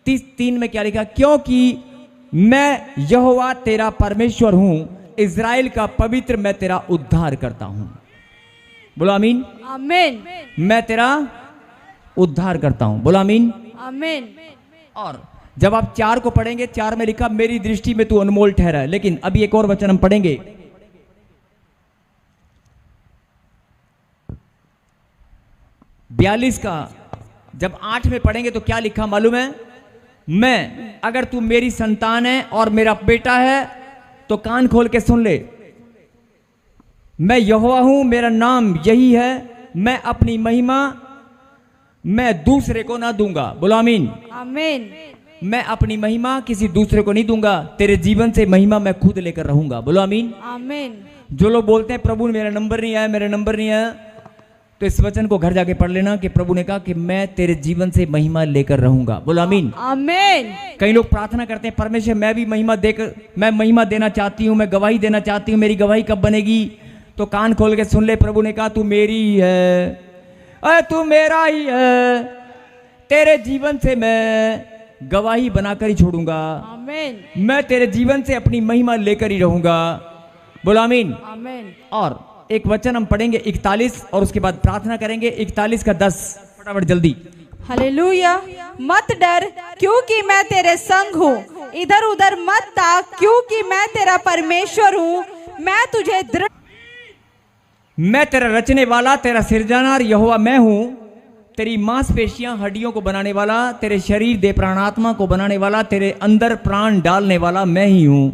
3 में क्या लिखा? क्योंकि मैं यहोवा तेरा परमेश्वर हूं, इज़राइल का पवित्र, मैं तेरा उद्धार करता हूं। बोलो आमीन। आमीन। मैं तेरा उद्धार करता हूं। बोलो आमीन। आमीन। और जब आप 4 को पढ़ेंगे, 4 में लिखा मेरी दृष्टि में तू अनमोल ठहरा। लेकिन अभी एक और वचन हम पढ़ेंगे, 42 का जब 8 में पढ़ेंगे तो क्या लिखा मालूम है? मैं, अगर तू मेरी संतान है और मेरा बेटा है तो कान खोल के सुन ले। मैं यहोवा हूं, मेरा नाम यही है। मैं अपनी महिमा मैं दूसरे को ना दूंगा। बोलो आमीन। आमीन। मैं अपनी महिमा किसी दूसरे को नहीं दूंगा। तेरे जीवन से महिमा मैं खुद लेकर रहूंगा। बोलो आमीन। आमीन। जो लोग बोलते हैं प्रभु मेरा नंबर नहीं आया, मेरा नंबर नहीं आया, तो इस वचन को घर जाके पढ़ लेना कि प्रभु ने कहा कि मैं तेरे जीवन से महिमा लेकर रहूंगा। बोलो आमीन। आमीन। कई लोग प्रार्थना करते हैं, परमेश्वर मैं भी महिमा देकर, मैं महिमा देना चाहती हूँ, मैं गवाही देना चाहती हूँ, मेरी गवाही कब बनेगी? तो कान खोल के सुन ले, प्रभु ने कहा तू मेरी ही है, अरे तू मेरा ही है, तेरे जीवन से मैं गवाही बनाकर ही छोड़ूंगा। आमीन। मैं तेरे जीवन से अपनी महिमा लेकर ही रहूंगा। बोलो आमीन। आमीन। और एक वचन हम पढ़ेंगे 41 और उसके बाद प्रार्थना करेंगे 41 का 10, फटाफट जल्दी। हालेलुया। मत डर क्योंकि मैं तेरे संग हूँ, इधर उधर मत ताक क्योंकि मैं तेरा परमेश्वर हूँ। मैं तुझे दृढ़, मैं तेरा रचने वाला, तेरा सिरजनहार यहोवा मैं हूं। तेरी मांसपेशियां हड्डियों को बनाने वाला, तेरे शरीर दे प्राणात्मा को बनाने वाला, तेरे अंदर प्राण डालने वाला मैं ही हूं।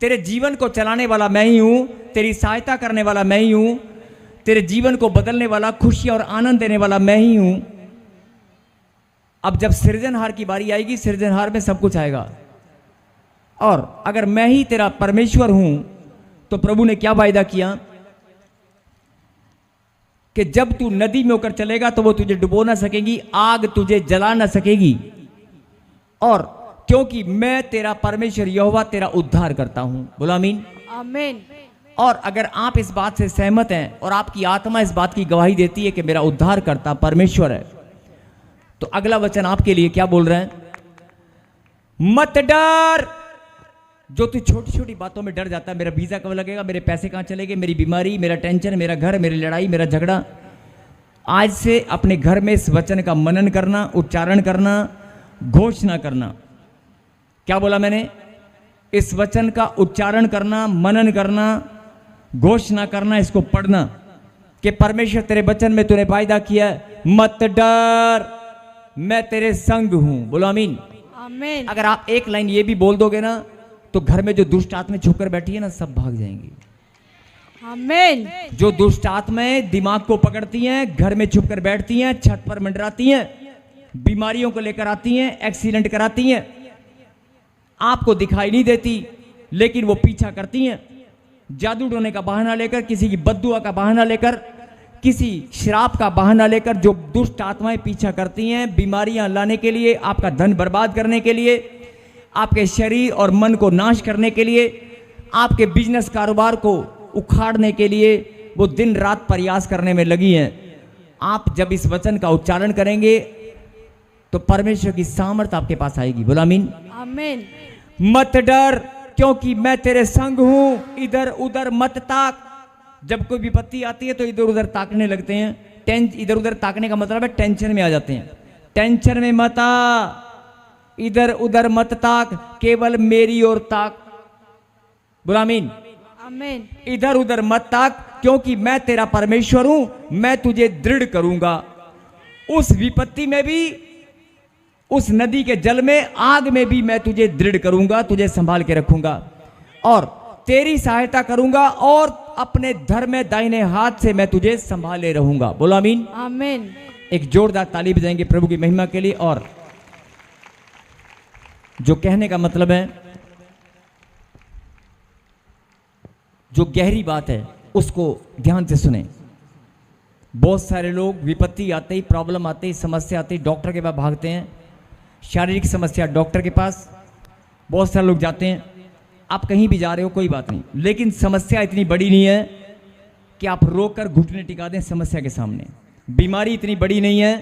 तेरे जीवन को चलाने वाला मैं ही हूं, तेरी सहायता करने वाला मैं ही हूं, तेरे जीवन को बदलने वाला, खुशी और आनंद देने वाला मैं ही हूं। अब जब सृजनहार की बारी आएगी, सृजनहार में सब कुछ आएगा। और अगर मैं ही तेरा परमेश्वर हूं तो प्रभु ने क्या वायदा किया कि जब तू नदी में होकर चलेगा तो वो तुझे डुबो ना सकेगी, आग तुझे जला ना सकेगी। और क्योंकि मैं तेरा परमेश्वर यहोवा तेरा उद्धार करता हूं। बोलो आमीन। आमीन। और अगर आप इस बात से सहमत हैं और आपकी आत्मा इस बात की गवाही देती है कि मेरा उद्धार करता परमेश्वर है, तो अगला वचन आपके लिए क्या बोल रहे हैं? मत डर। जो तू छोटी छोटी बातों में डर जाता है, मेरा वीजा कब लगेगा, मेरे पैसे कहां चलेंगे, मेरी बीमारी, मेरा टेंशन, मेरा घर, मेरी लड़ाई, मेरा झगड़ा, आज से अपने घर में इस वचन का मनन करना, उच्चारण करना, घोषणा करना। क्या बोला मैंने? इस वचन का उच्चारण करना, मनन करना, घोषणा करना, इसको पढ़ना कि परमेश्वर तेरे वचन में तूने वायदा किया, मत डर, मैं तेरे संग हूं। बोलो आमीन। आमीन। अगर आप एक लाइन ये भी बोल दोगे ना, तो घर में जो दुष्ट आत्माएं छुपकर बैठी है ना, सब भाग जाएंगी। आमीन। जो दुष्ट आत्माएं दिमाग को पकड़ती हैं, घर में छुपकर बैठती हैं, छत पर मंडराती हैं, बीमारियों को लेकर आती हैं, एक्सीडेंट कराती हैं, आपको दिखाई नहीं देती लेकिन वो पीछा करती हैं। जादू टोने का बहाना लेकर, किसी की बद्दुआ का बहाना लेकर, किसी श्राप का बहाना लेकर जो दुष्ट आत्माएं पीछा करती हैं, बीमारियां लाने के लिए, आपका धन बर्बाद करने के लिए, आपके शरीर और मन को नाश करने के लिए, आपके बिजनेस कारोबार को उखाड़ने के लिए, वो दिन रात प्रयास करने में लगी हैं। आप जब इस वचन का उच्चारण करेंगे तो परमेश्वर की सामर्थ आपके पास आएगी। बोलो आमीन। आमीन। मत डर क्योंकि मैं तेरे संग हूं, इधर उधर मत ताक। जब कोई विपत्ति आती है तो इधर उधर ताकने लगते हैं। इधर उधर ताकने का मतलब है टेंशन में आ जाते हैं। टेंशन में मत आ, इधर उधर मत ताक, केवल मेरी ओर ताक। बोलो आमीन। आमीन। इधर उधर मत ताक क्योंकि मैं तेरा परमेश्वर हूं, मैं तुझे दृढ़ करूंगा। उस विपत्ति में भी, उस नदी के जल में, आग में भी मैं तुझे दृढ़ करूंगा, तुझे संभाल के रखूंगा और तेरी सहायता करूंगा और अपने धर्म में दाहिने हाथ से मैं तुझे संभाले रहूंगा। बोलो आमीन। आमीन। एक जोरदार ताली बजाएंगे प्रभु की महिमा के लिए। और जो कहने का मतलब है, जो गहरी बात है, उसको ध्यान से सुने। बहुत सारे लोग विपत्ति आते ही, प्रॉब्लम आते ही, समस्या आते ही डॉक्टर के पास भागते हैं। शारीरिक समस्या डॉक्टर के पास बहुत सारे लोग जाते हैं। आप कहीं भी जा रहे हो कोई बात नहीं, लेकिन समस्या इतनी बड़ी नहीं है कि आप रोकर घुटने टिका दें समस्या के सामने। बीमारी इतनी बड़ी नहीं है,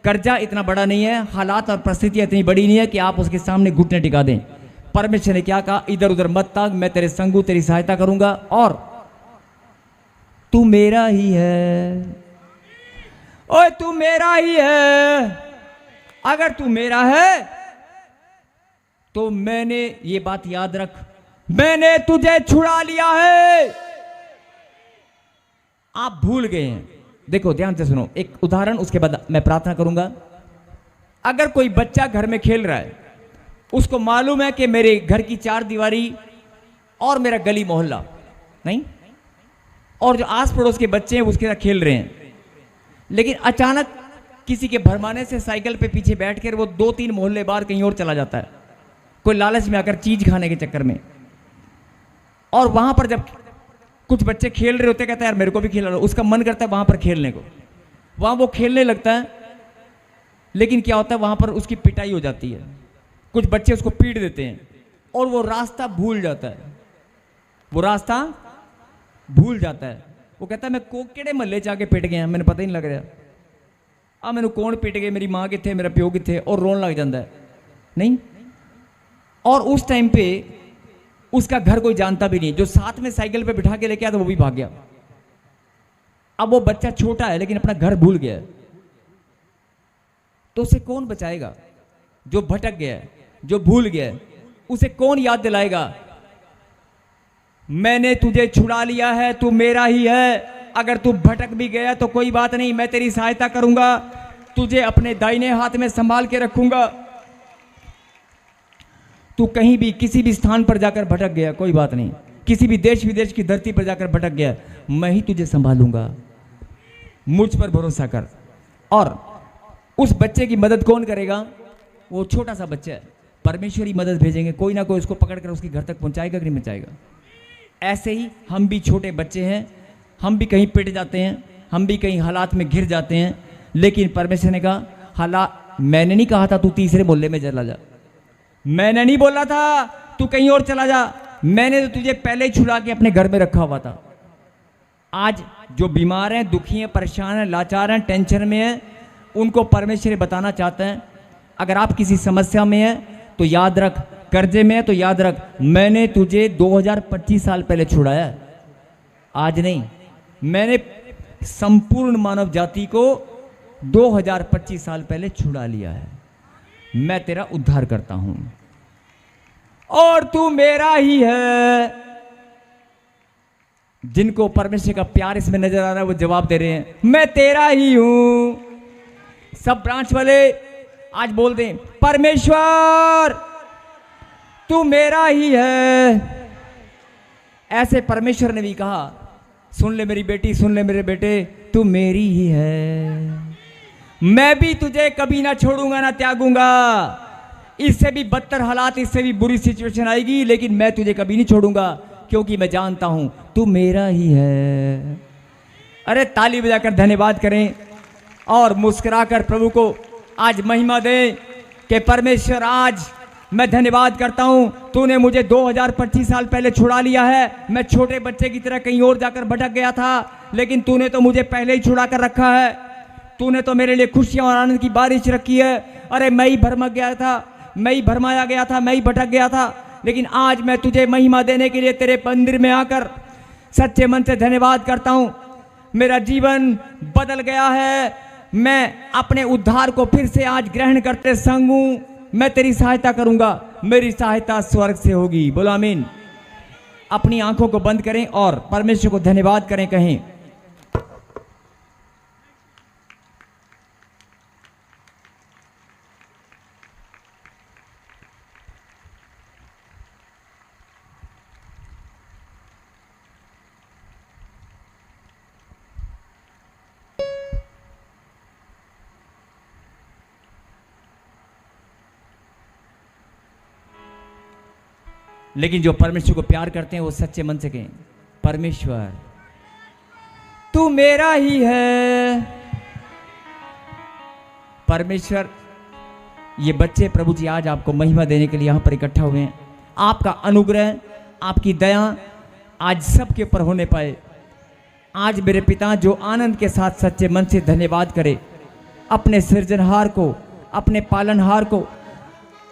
कर्जा इतना बड़ा नहीं है, हालात और परिस्थितियां इतनी बड़ी नहीं है कि आप उसके सामने घुटने टिका दें। परमेश्वर ने क्या कहा? इधर उधर मत ताक, मैं तेरे संग हूं, तेरी सहायता करूंगा और तू मेरा ही है। ओए तू मेरा ही है। अगर तू मेरा है तो मैंने, ये बात याद रख, मैंने तुझे छुड़ा लिया है। आप भूल गए हैं देखो ध्यान से सुनो, एक उदाहरण, उसके बाद मैं प्रार्थना करूंगा। अगर कोई बच्चा घर में खेल रहा है, उसको मालूम है कि मेरे घर की चार दीवारी और मेरा गली मोहल्ला नहीं, और जो आस पड़ोस के बच्चे हैं उसके साथ खेल रहे हैं, लेकिन अचानक किसी के भरमाने से साइकिल पे पीछे बैठकर वो 2-3 मोहल्ले बाहर कहीं और चला जाता है, कोई लालच में आकर चीज खाने के चक्कर में। और वहां पर जब कुछ बच्चे खेल रहे होते, कहता है यार मेरे को भी खेलना, उसका मन करता है वहां पर खेलने को, वहां वो खेलने लगता है, लेकिन क्या होता है वहां पर उसकी पिटाई हो जाती है, कुछ बच्चे उसको पीट देते हैं और वो रास्ता भूल जाता है, वो रास्ता भूल जाता है। वो कहता है मैं केड़े महल्ले च आके पिट गया, मैंने पता ही नहीं लग रहा, आ मैंने कौन पिट गए, मेरी माँ किथे, मेरा प्यो किथे, और रोन लग जाता है नहीं। और उस टाइम पे उसका घर कोई जानता भी नहीं, जो साथ में साइकिल पे बिठा के लेके आया था वो भी भाग गया। अब वो बच्चा छोटा है लेकिन अपना घर भूल गया है, तो उसे कौन बचाएगा? जो भटक गया है, जो भूल गया है, उसे कौन याद दिलाएगा? मैंने तुझे छुड़ा लिया है, तू मेरा ही है, अगर तू भटक भी गया तो कोई बात नहीं, मैं तेरी सहायता करूंगा, तुझे अपने दाहिने हाथ में संभाल के रखूंगा। तू कहीं भी किसी भी स्थान पर जाकर भटक गया कोई बात नहीं, किसी भी देश विदेश की धरती पर जाकर भटक गया, मैं ही तुझे संभालूंगा, मुझ पर भरोसा कर। और उस बच्चे की मदद कौन करेगा? वो छोटा सा बच्चा है, परमेश्वर ही मदद भेजेंगे, कोई ना कोई उसको पकड़कर उसके घर तक पहुंचाएगा कि नहीं पहुंचाएगा। ऐसे ही हम भी छोटे बच्चे हैं, हम भी कहीं पिट जाते हैं, हम भी कहीं हालात में घिर जाते हैं, लेकिन परमेश्वर ने कहा हालात, मैंने नहीं कहा था तू तीसरे मोहल्ले में चला जा, मैंने नहीं बोला था तू कहीं और चला जा, मैंने तो तुझे पहले ही छुड़ा के अपने घर में रखा हुआ था। आज जो बीमार हैं, दुखी हैं, परेशान हैं, लाचार हैं, टेंशन में हैं, उनको परमेश्वर बताना चाहते हैं अगर आप किसी समस्या में हैं तो याद रख, कर्जे में है तो याद रख, मैंने तुझे 2025 साल पहले छुड़ाया, आज नहीं। मैंने संपूर्ण मानव जाति को 2025 साल पहले छुड़ा लिया है, मैं तेरा उद्धार करता हूं और तू मेरा ही है। जिनको परमेश्वर का प्यार इसमें नजर आ रहा है वो जवाब दे रहे हैं मैं तेरा ही हूं। सब ब्रांच वाले आज बोल दें परमेश्वर तू मेरा ही है। ऐसे परमेश्वर ने भी कहा सुन ले मेरी बेटी, सुन ले मेरे बेटे, तू मेरी ही है, मैं भी तुझे कभी ना छोड़ूंगा ना त्यागूंगा। इससे भी बदतर हालात, इससे भी बुरी सिचुएशन आएगी, लेकिन मैं तुझे कभी नहीं छोड़ूंगा क्योंकि मैं जानता हूं तू मेरा ही है। अरे ताली बजाकर धन्यवाद करें और मुस्कुराकर प्रभु को आज महिमा दें कि परमेश्वर आज मैं धन्यवाद करता हूं, तूने मुझे 2025 साल पहले छुड़ा लिया है। मैं छोटे बच्चे की तरह कहीं और जाकर भटक गया था, लेकिन तूने तो मुझे पहले ही छुड़ा कर रखा है। तूने तो मेरे लिए खुशियां और आनंद की बारिश रखी है। अरे मैं ही भरमक गया था, मैं ही भरमाया गया था, मैं ही भटक गया था, लेकिन आज मैं तुझे महिमा देने के लिए तेरे मंदिर में आकर सच्चे मन से धन्यवाद करता हूं। मेरा जीवन बदल गया है, मैं अपने उद्धार को फिर से आज ग्रहण करते संग हूं। मैं तेरी सहायता करूंगा, मेरी सहायता स्वर्ग से होगी। बोलो आमीन। अपनी आंखों को बंद करें और परमेश्वर को धन्यवाद करें, कहें लेकिन जो परमेश्वर को प्यार करते हैं वो सच्चे मन से कहें परमेश्वर तू मेरा ही है। परमेश्वर ये बच्चे प्रभु जी आज आपको महिमा देने के लिए यहां पर इकट्ठा हुए हैं। आपका अनुग्रह, आपकी दया आज सबके ऊपर होने पाए। आज मेरे पिता जो आनंद के साथ सच्चे मन से धन्यवाद करे अपने सृजनहार को, अपने पालनहार को,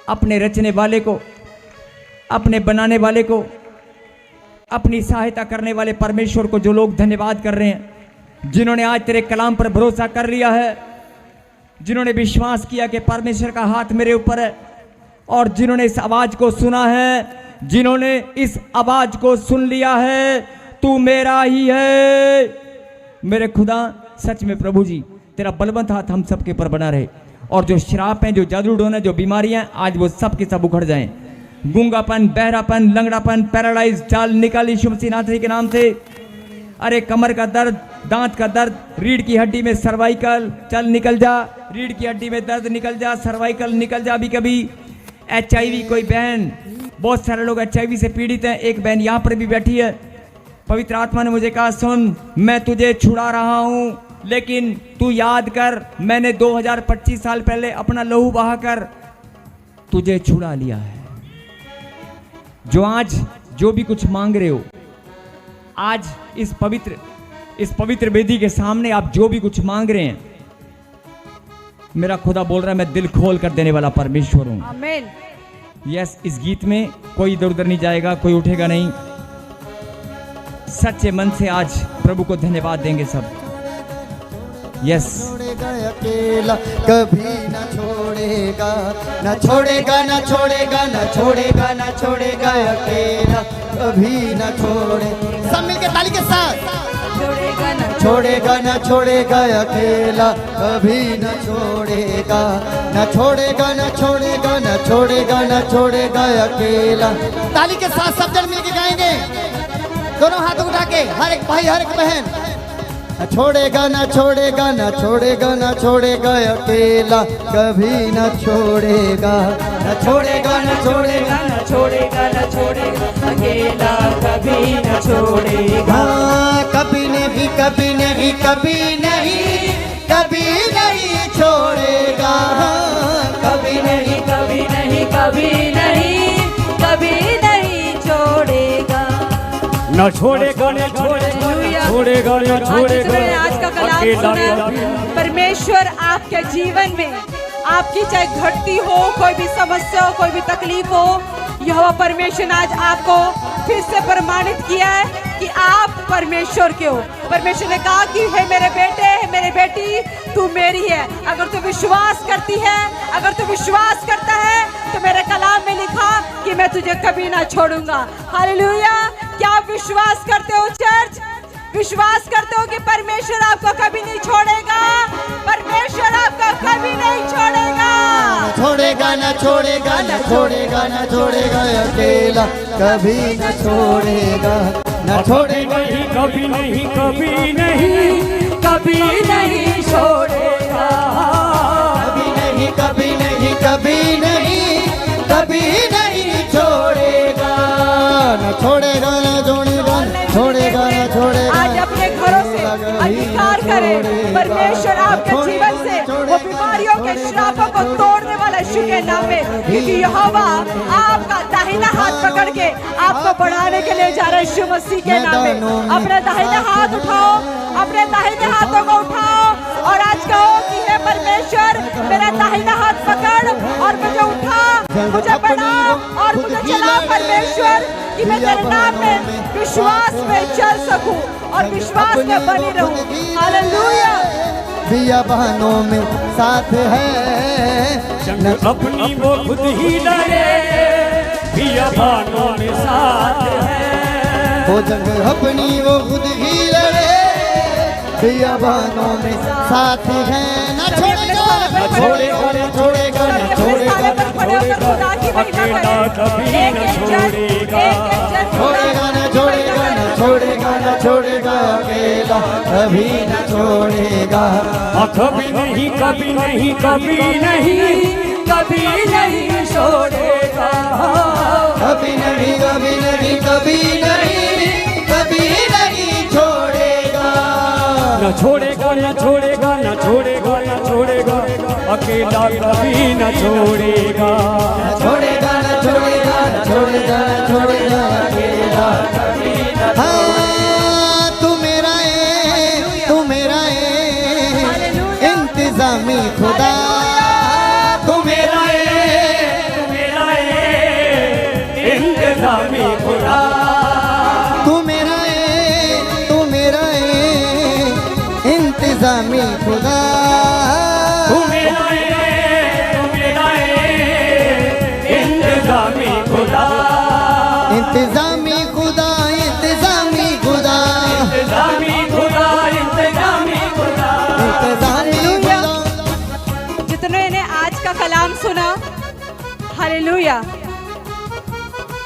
अपने रचने वाले को, अपने बनाने वाले को, अपनी सहायता करने वाले परमेश्वर को। जो लोग धन्यवाद कर रहे हैं, जिन्होंने आज तेरे कलाम पर भरोसा कर लिया है, जिन्होंने विश्वास किया कि परमेश्वर का हाथ मेरे ऊपर है, और जिन्होंने इस आवाज को सुना है, जिन्होंने इस आवाज को सुन लिया है, तू मेरा ही है। मेरे खुदा सच में प्रभु जी तेरा बलवंत हाथ हम सबके ऊपर बना रहे, और जो श्राप हैं, जो जादू टोना, जो बीमारियां, आज वो सब के सब उखड़ जाएं। गूंगापन, बहरापन, लंगड़ापन, पैरालाइज, चाल निकल यीशु मसीह नासरी के नाम से। अरे कमर का दर्द, दांत का दर्द, रीढ़ की हड्डी में सर्वाइकल, चल निकल जा। रीढ़ की हड्डी में दर्द निकल जा, सर्वाइकल निकल जा। अभी कभी HIV, कोई बहन, बहुत सारे लोग HIV से पीड़ित हैं। एक बहन यहाँ पर भी बैठी है। पवित्र आत्मा ने मुझे कहा, सुन मैं तुझे छुड़ा रहा हूँ, लेकिन तू याद कर मैंने 2025 साल पहले अपना लहू बहाकर तुझे छुड़ा लिया है। जो आज जो भी कुछ मांग रहे हो, आज इस पवित्र वेदी के सामने आप जो भी कुछ मांग रहे हैं, मेरा खुदा बोल रहा है मैं दिल खोल कर देने वाला परमेश्वर हूं। आमीन। यस, इस गीत में कोई इधर उधर नहीं जाएगा, कोई उठेगा नहीं। सच्चे मन से आज प्रभु को धन्यवाद देंगे सब। यस, छोड़ेगा अकेला कभी न छोड़ेगा, न छोड़ेगा, न छोड़ेगा, न छोड़ेगा, न छोड़ेगा अकेला कभी न छोड़े। सब मिलके ताली के साथ। छोड़ेगा न छोड़ेगा, न छोड़ेगा अकेला कभी न छोड़ेगा, न छोड़ेगा, न छोड़ेगा, न छोड़ेगा, न छोड़ेगा अकेला। ताली के साथ सब जन मिलके गाएंगे, दोनों हाथ उठा के, हर एक भाई हर एक बहन। न छोड़ेगा, न छोड़ेगा, न छोड़ेगा, न छोड़ेगा अकेला कभी न छोड़ेगा, न छोड़ेगा, न छोड़ेगा, न छोड़ेगा, न छोड़ेगा अकेला कभी न छोड़ेगा। हाँ, कभी नहीं, कभी नहीं, कभी नहीं, कभी नहीं छोड़ेगा। हाँ, कभी नहीं, कभी नहीं, कभी नहीं, कभी नहीं छोड़ेगा। न छोड़ेगा, न छोड़ेगा, न छोड़ेगा, न छोड़ेगा आज का कलाम सुना। परमेश्वर आपके जीवन में, आपकी चाहे घटती हो, कोई भी समस्या हो, कोई भी तकलीफ हो, यहोवा परमेश्वर ने आज आपको फिर से प्रमाणित किया है कि आप परमेश्वर के हो। परमेश्वर ने कहा कि हे मेरे बेटे, हे मेरे बेटी, तू मेरी है। अगर तू विश्वास करती है, अगर तू विश्वास करता है, तो मेरे कलाम में लिखा कि मैं तुझे कभी ना छोड़ूंगा। हालेलुया। क्या आप विश्वास करते हो चर्च? विश्वास करते हो कि परमेश्वर आपको कभी नहीं छोड़ेगा? परमेश्वर आपको कभी नहीं छोड़ेगा। न छोड़ेगा, न छोड़ेगा, न छोड़ेगा, न छोड़ेगा अकेला कभी न छोड़ेगा, न छोड़ेगा। नहीं, कभी नहीं, कभी नहीं, कभी नहीं छोड़ेगा। कभी नहीं, कभी नहीं, कभी नहीं, कभी नहीं छोड़ेगा। न छोड़ेगा, न छोड़ेगा, न छोड़ेगा, न छोड़ेगा। आज अपने घरों से अधिकार करें। परमेश्वर आपके जीवन से वो बीमारियों के श्रापों को तोड़ने वाला यीशु के नाम में, क्योंकि यहोवा आपका दाहिना हाथ पकड़ के आपको बढ़ाने के लिए जा रहा है यीशु मसीह के नाम में। अपने दाहिने हाथ उठाओ, अपने दाहिने हाथों को उठाओ और आज कहो कि हे परमेश्वर, मेरा दाहिना हाथ पकड़ और मुझे उठा, मुझे बढ़ा और मुझे चला परमेश्वर, कि मैं तेरे नाम में विश्वास में चल सकूं और विश्वास में बनी रहूं। हालेलुया। बिया बहनों में साथ है, जंग अपनी वो खुद ही लड़े, बिया बहनों में साथ है। वो जंग अपनी वो खुद ही लड़े, बिया बहनों में साथ है। न छोड़ेगा, न छोड़ेगा, न छोड़ेगा, न छोड़ेगा, न छोड़ेगा अकेला कभी न छोड़ेगा। छोड़ेगा, न छोड़ेगा, न छोड़ेगा, न छोड़ेगा अकेला कभी न छोड़ेगा। कभी नहीं, कभी नहीं, कभी नहीं, कभी नहीं छोड़ेगा। कभी नहीं, कभी नहीं, कभी नहीं, कभी नहीं छोड़ेगा। न छोड़ेगा, न छोड़ेगा, न छोड़ेगा, न छोड़ेगा अकेला कभी न छोड़ेगा। न छोड़ेगा, न छोड़ेगा, न छोड़ेगा, न छोड़ेगा अकेला कभी न छोड़ेगा। हाँ, तू मेरा है, तू मेरा है इंतजामी खुदा। तू मेरा है, तू मेरा है इंतजामी खुदा। तू मेरा है, तू मेरा है इंतजामी खुदा। तू मेरा है, तू मेरा है इंतजामी खुदा। इंतजामी खुदा, इंतजामी खुदा, इंतजामी खुदा, इंतजामी खुदा।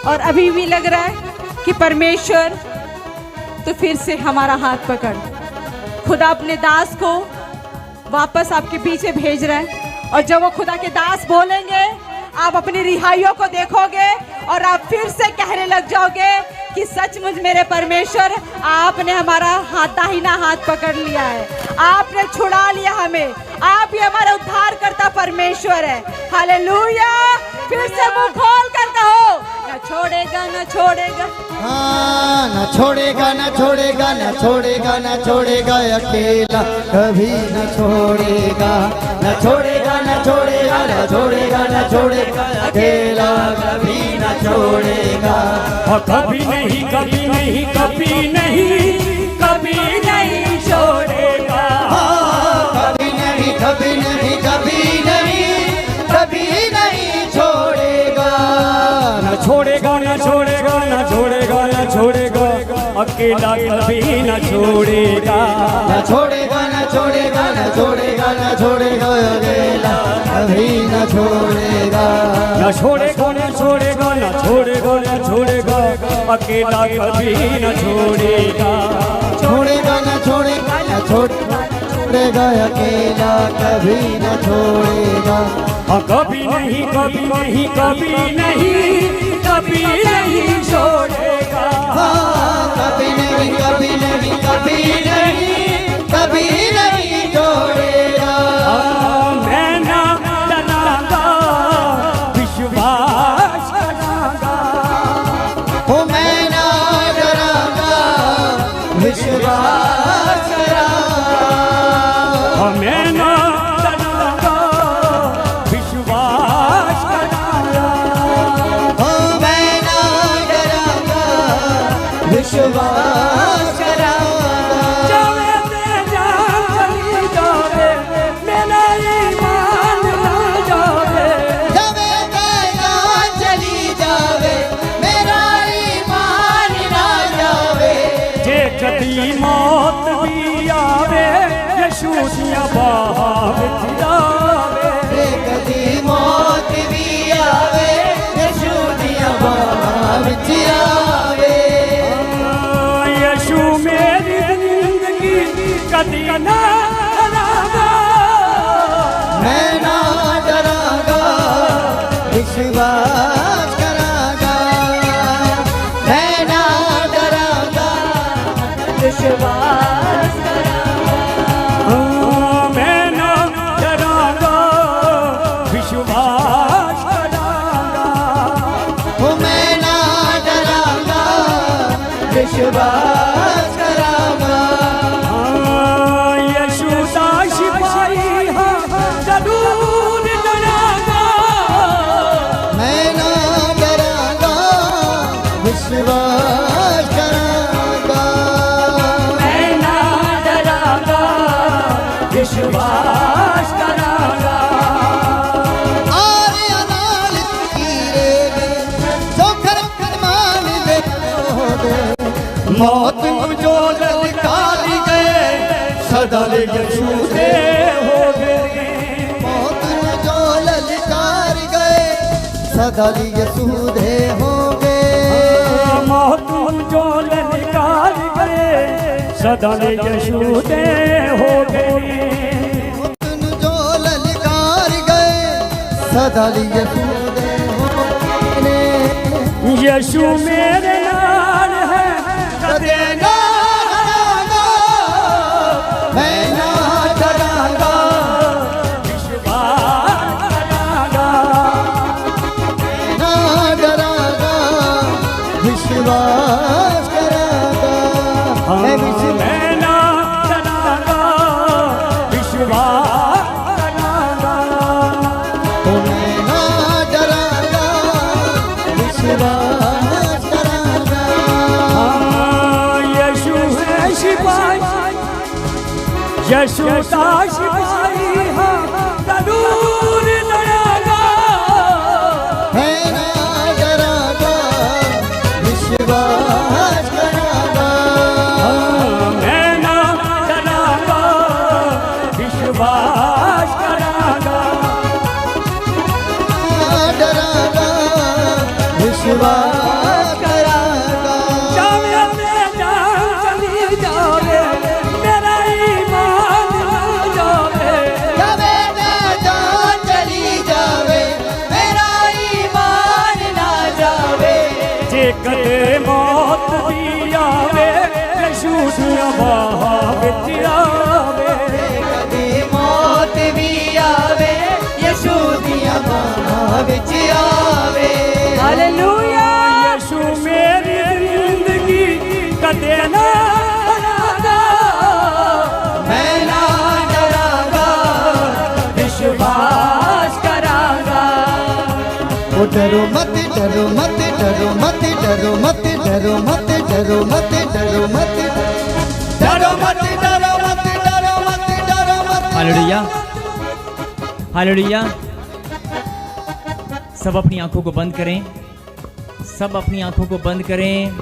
और अभी भी लग रहा है कि परमेश्वर तो फिर से हमारा हाथ पकड़, खुदा अपने दास को वापस आपके पीछे भेज रहा है। और जब वो खुदा के दास बोलेंगे, आप अपनी रिहाइयों को देखोगे और आप फिर से कहने लग जाओगे कि सचमुच मेरे परमेश्वर, आपने हमारा दाहिना हाथ पकड़ लिया है, आपने छुड़ा लिया हमें, आप ही हमारा उद्धार करता परमेश्वर है। हालेलुया। फिर से मुंह खोल कर कहो, न छोड़ेगा न छोड़ेगा। हाँ, न छोड़ेगा न छोड़ेगा न छोड़ेगा न छोड़ेगा अकेला कभी न छोड़ेगा, न छोड़ेगा न छोड़ेगा न छोड़ेगा न छोड़ेगा अकेला कभी न छोड़ेगा। कभी नहीं कभी नहीं कभी नहीं कभी नहीं छोड़ेगा। कभी नहीं कभी नहीं कभी नहीं कभी नहीं छोड़ेगा। न छोड़ेगा न छोड़ेगा न छोड़ेगा न छोड़ेगा अकेला कभी न छोड़ेगा। न छोड़ेगा न छोड़ेगा न छोड़ेगा न छोड़ेगा अकेला कभी न छोड़ेगा। न छोड़ेगा न छोड़ेगा न छोड़ेगा न छोड़ेगा अकेला कभी न छोड़ेगा। छोड़ेगा न छोड़ेगा न छोड़ेगा अकेला कभी न छोड़ेगा। कभी नहीं कभी नहीं कभी नहीं कभी नहीं छोड़ेगा। कभी नहीं कभी नहीं कभी नहीं कभी नहीं छोड़ेगा। मैं ना डरांगा विश्वास करांगा। हो मैं ना डरांगा विश्वास करांगा। मैं ना डरांगा विश्वास करांगा। हो मैं ना डरांगा विश्वास करांगा। जावे ते जान चली जावे मेरा ईमान ना जावे। जावे ते जान चली जावे मेरा ईमान ना जावे। जे कदी मौत भी आवे यीशु दिया बाहां विच जावे। जे कदी मौत भी आवे यीशु दियां बाहां विच आवे। यीशु मेरी जिंदगी कदी ना डरांगा। मैं ना डरांगा विश्वास करांगा। मैं ना डरांगा विश्वास करांगा। मैं ना डरांगा विश्वास करांगा। हो मैं ना डरांगा विश्वास करांगा। यीशु दा सिपाही हाँ जरूर डरांगा। मैं ना डरांगा विश्वास करांगा। मैं ना डरांगा विश्वास करांगा। आरे अनाल कीरे में जोखर मान दे मौत जो ललकारी गए सदा यीशु दे हो गए। मौत जो ललकार गए सदा यीशु दे हो गए। मौत जो ललकार गए सदा यीशु दे हो गए। मौत जो ललकार गए सदा यीशु दे हो गए। यीशु मेरे नाल है कदे ना डरांगा मैं ना डरांगा विश्वास करांगा। ना डरांगा विश्वास करांगा। मैं विश्वास मैं ना डरांगा विश्वास करांगा। मैं ना डरांगा विश्वास करांगा। यीशु है सिपाही यीशु दा सिपाही हाँ जरूर डरांगा। मैं ना डरांगा विश्वास करांगा। मैं ना डरांगा विश्वास करांगा। डरांगा डरो मत डरो मत डरो मत डरो मत डरो मत डरो मत डरो मत डरो मत डरो मत डरो मत डरो मत। Hallelujah hallelujah. सब अपनी आंखों को बंद करें, सब अपनी आंखों को बंद करें।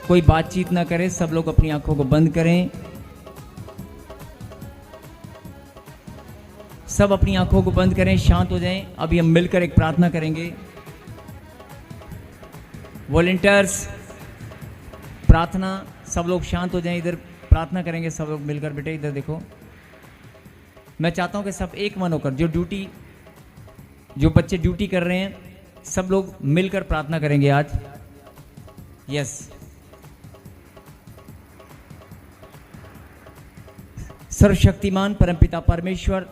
कोई बातचीत ना करे, सब लोग अपनी आंखों को बंद करें। सब अपनी आंखों को बंद करें, शांत हो जाएं। अभी हम मिलकर एक प्रार्थना करेंगे। वॉलंटियर्स प्रार्थना, सब लोग शांत हो जाएं। इधर प्रार्थना करेंगे सब लोग मिलकर। बेटे इधर देखो, मैं चाहता हूं कि सब एक मन होकर, जो बच्चे ड्यूटी कर रहे हैं, सब लोग मिलकर प्रार्थना करेंगे आज। यस, सर्वशक्तिमान परमपिता परमेश्वर,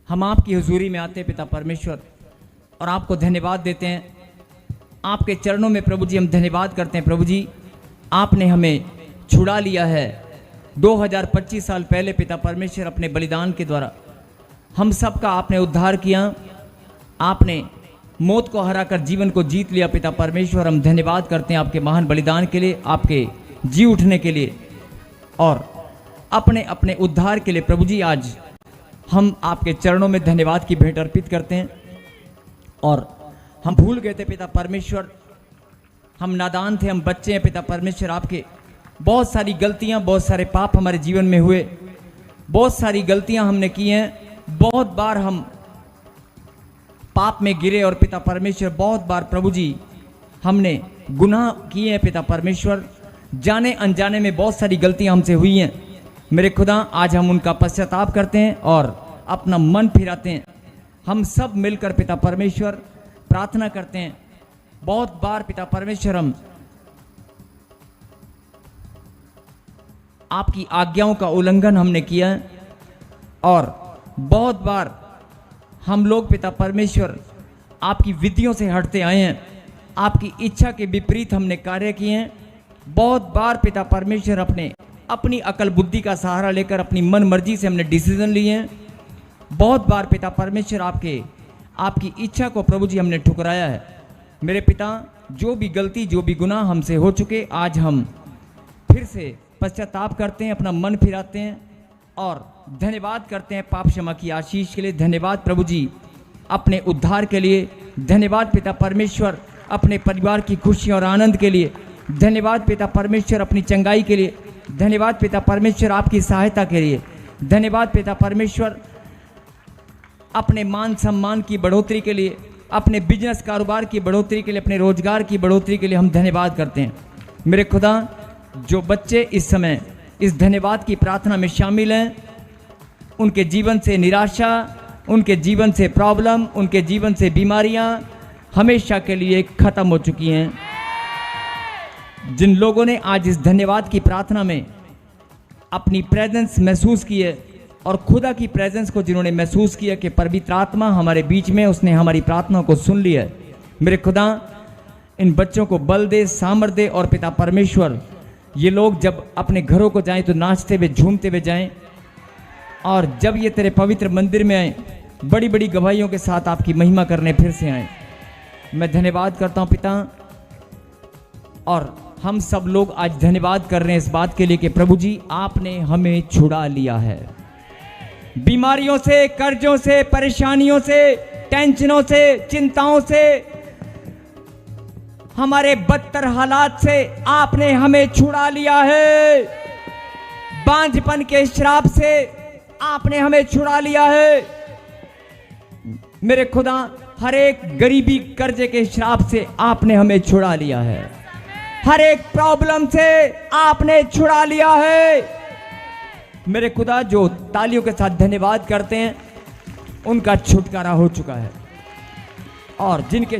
हम आपकी हुजूरी में आते हैं पिता परमेश्वर, और आपको धन्यवाद देते हैं। आपके चरणों में प्रभु जी हम धन्यवाद करते हैं। प्रभु जी, आपने हमें छुड़ा लिया है 2025 साल पहले पिता परमेश्वर, अपने बलिदान के द्वारा हम सबका आपने उद्धार किया। आपने मौत को हराकर जीवन को जीत लिया पिता परमेश्वर। हम धन्यवाद करते हैं आपके महान बलिदान के लिए, आपके जी उठने के लिए और अपने अपने उद्धार के लिए। प्रभु जी, आज हम आपके चरणों में धन्यवाद की भेंट अर्पित करते हैं। और हम भूल गए थे पिता परमेश्वर, हम नादान थे, हम बच्चे हैं पिता परमेश्वर। आपके बहुत सारी गलतियां, बहुत सारे पाप हमारे जीवन में हुए, बहुत सारी गलतियां हमने की हैं। बहुत बार हम पाप में गिरे और पिता परमेश्वर बहुत बार प्रभु जी हमने गुनाह किए हैं पिता परमेश्वर। जाने अनजाने में बहुत सारी गलतियां हमसे हुई हैं मेरे खुदा। आज हम उनका पश्चाताप करते हैं और अपना मन फिराते हैं। हम सब मिलकर पिता परमेश्वर प्रार्थना करते हैं। बहुत बार पिता परमेश्वर हम आपकी आज्ञाओं का उल्लंघन हमने किया है, और बहुत बार हम लोग पिता परमेश्वर आपकी विधियों से हटते आए हैं। आपकी इच्छा के विपरीत हमने कार्य किए हैं। बहुत बार पिता परमेश्वर अपनी अकल बुद्धि का सहारा लेकर अपनी मन मर्जी से हमने डिसीजन लिए हैं। बहुत बार पिता परमेश्वर आपकी इच्छा को प्रभु जी हमने ठुकराया है मेरे पिता। जो भी गलती, जो भी गुनाह हमसे हो चुके, आज हम फिर से पश्चाताप करते हैं, अपना मन फिराते हैं और धन्यवाद करते हैं पाप क्षमा की आशीष के लिए। धन्यवाद प्रभु जी अपने उद्धार के लिए। धन्यवाद पिता परमेश्वर अपने परिवार की खुशी और आनंद के लिए। धन्यवाद पिता परमेश्वर अपनी चंगाई के लिए। धन्यवाद पिता परमेश्वर आपकी सहायता के लिए। धन्यवाद पिता परमेश्वर अपने मान सम्मान की बढ़ोतरी के लिए, अपने बिजनेस कारोबार की बढ़ोतरी के लिए, अपने रोजगार की बढ़ोतरी के लिए हम धन्यवाद करते हैं मेरे खुदा। जो बच्चे इस समय इस धन्यवाद की प्रार्थना में शामिल हैं, उनके जीवन से निराशा, उनके जीवन से प्रॉब्लम, उनके जीवन से बीमारियां हमेशा के लिए खत्म हो चुकी हैं। जिन लोगों ने आज इस धन्यवाद की प्रार्थना में अपनी प्रेजेंस महसूस की है और खुदा की प्रेजेंस को जिन्होंने महसूस किया कि पवित्र आत्मा हमारे बीच में, उसने हमारी प्रार्थना को सुन लिया है मेरे खुदा, इन बच्चों को बल दे, सामर्थ दे। और पिता परमेश्वर, ये लोग जब अपने घरों को जाएं तो नाचते हुए, झूमते हुए जाएं, और जब ये तेरे पवित्र मंदिर में आए, बड़ी बड़ी गवाहियों के साथ आपकी महिमा करने फिर से आए। मैं धन्यवाद करता हूँ पिता, और हम सब लोग आज धन्यवाद कर रहे हैं इस बात के लिए कि प्रभु जी आपने हमें छुड़ा लिया है बीमारियों से, कर्जों से, परेशानियों से, टेंशनों से, चिंताओं से, हमारे बदतर हालात से आपने हमें छुड़ा लिया है। बांझपन के श्राप से आपने हमें छुड़ा लिया है मेरे खुदा। हर एक गरीबी कर्जे के श्राप से आपने हमें छुड़ा लिया है। हर एक प्रॉब्लम से आपने छुड़ा लिया है मेरे खुदा। जो तालियों के साथ धन्यवाद करते हैं उनका छुटकारा हो चुका है, और जिनके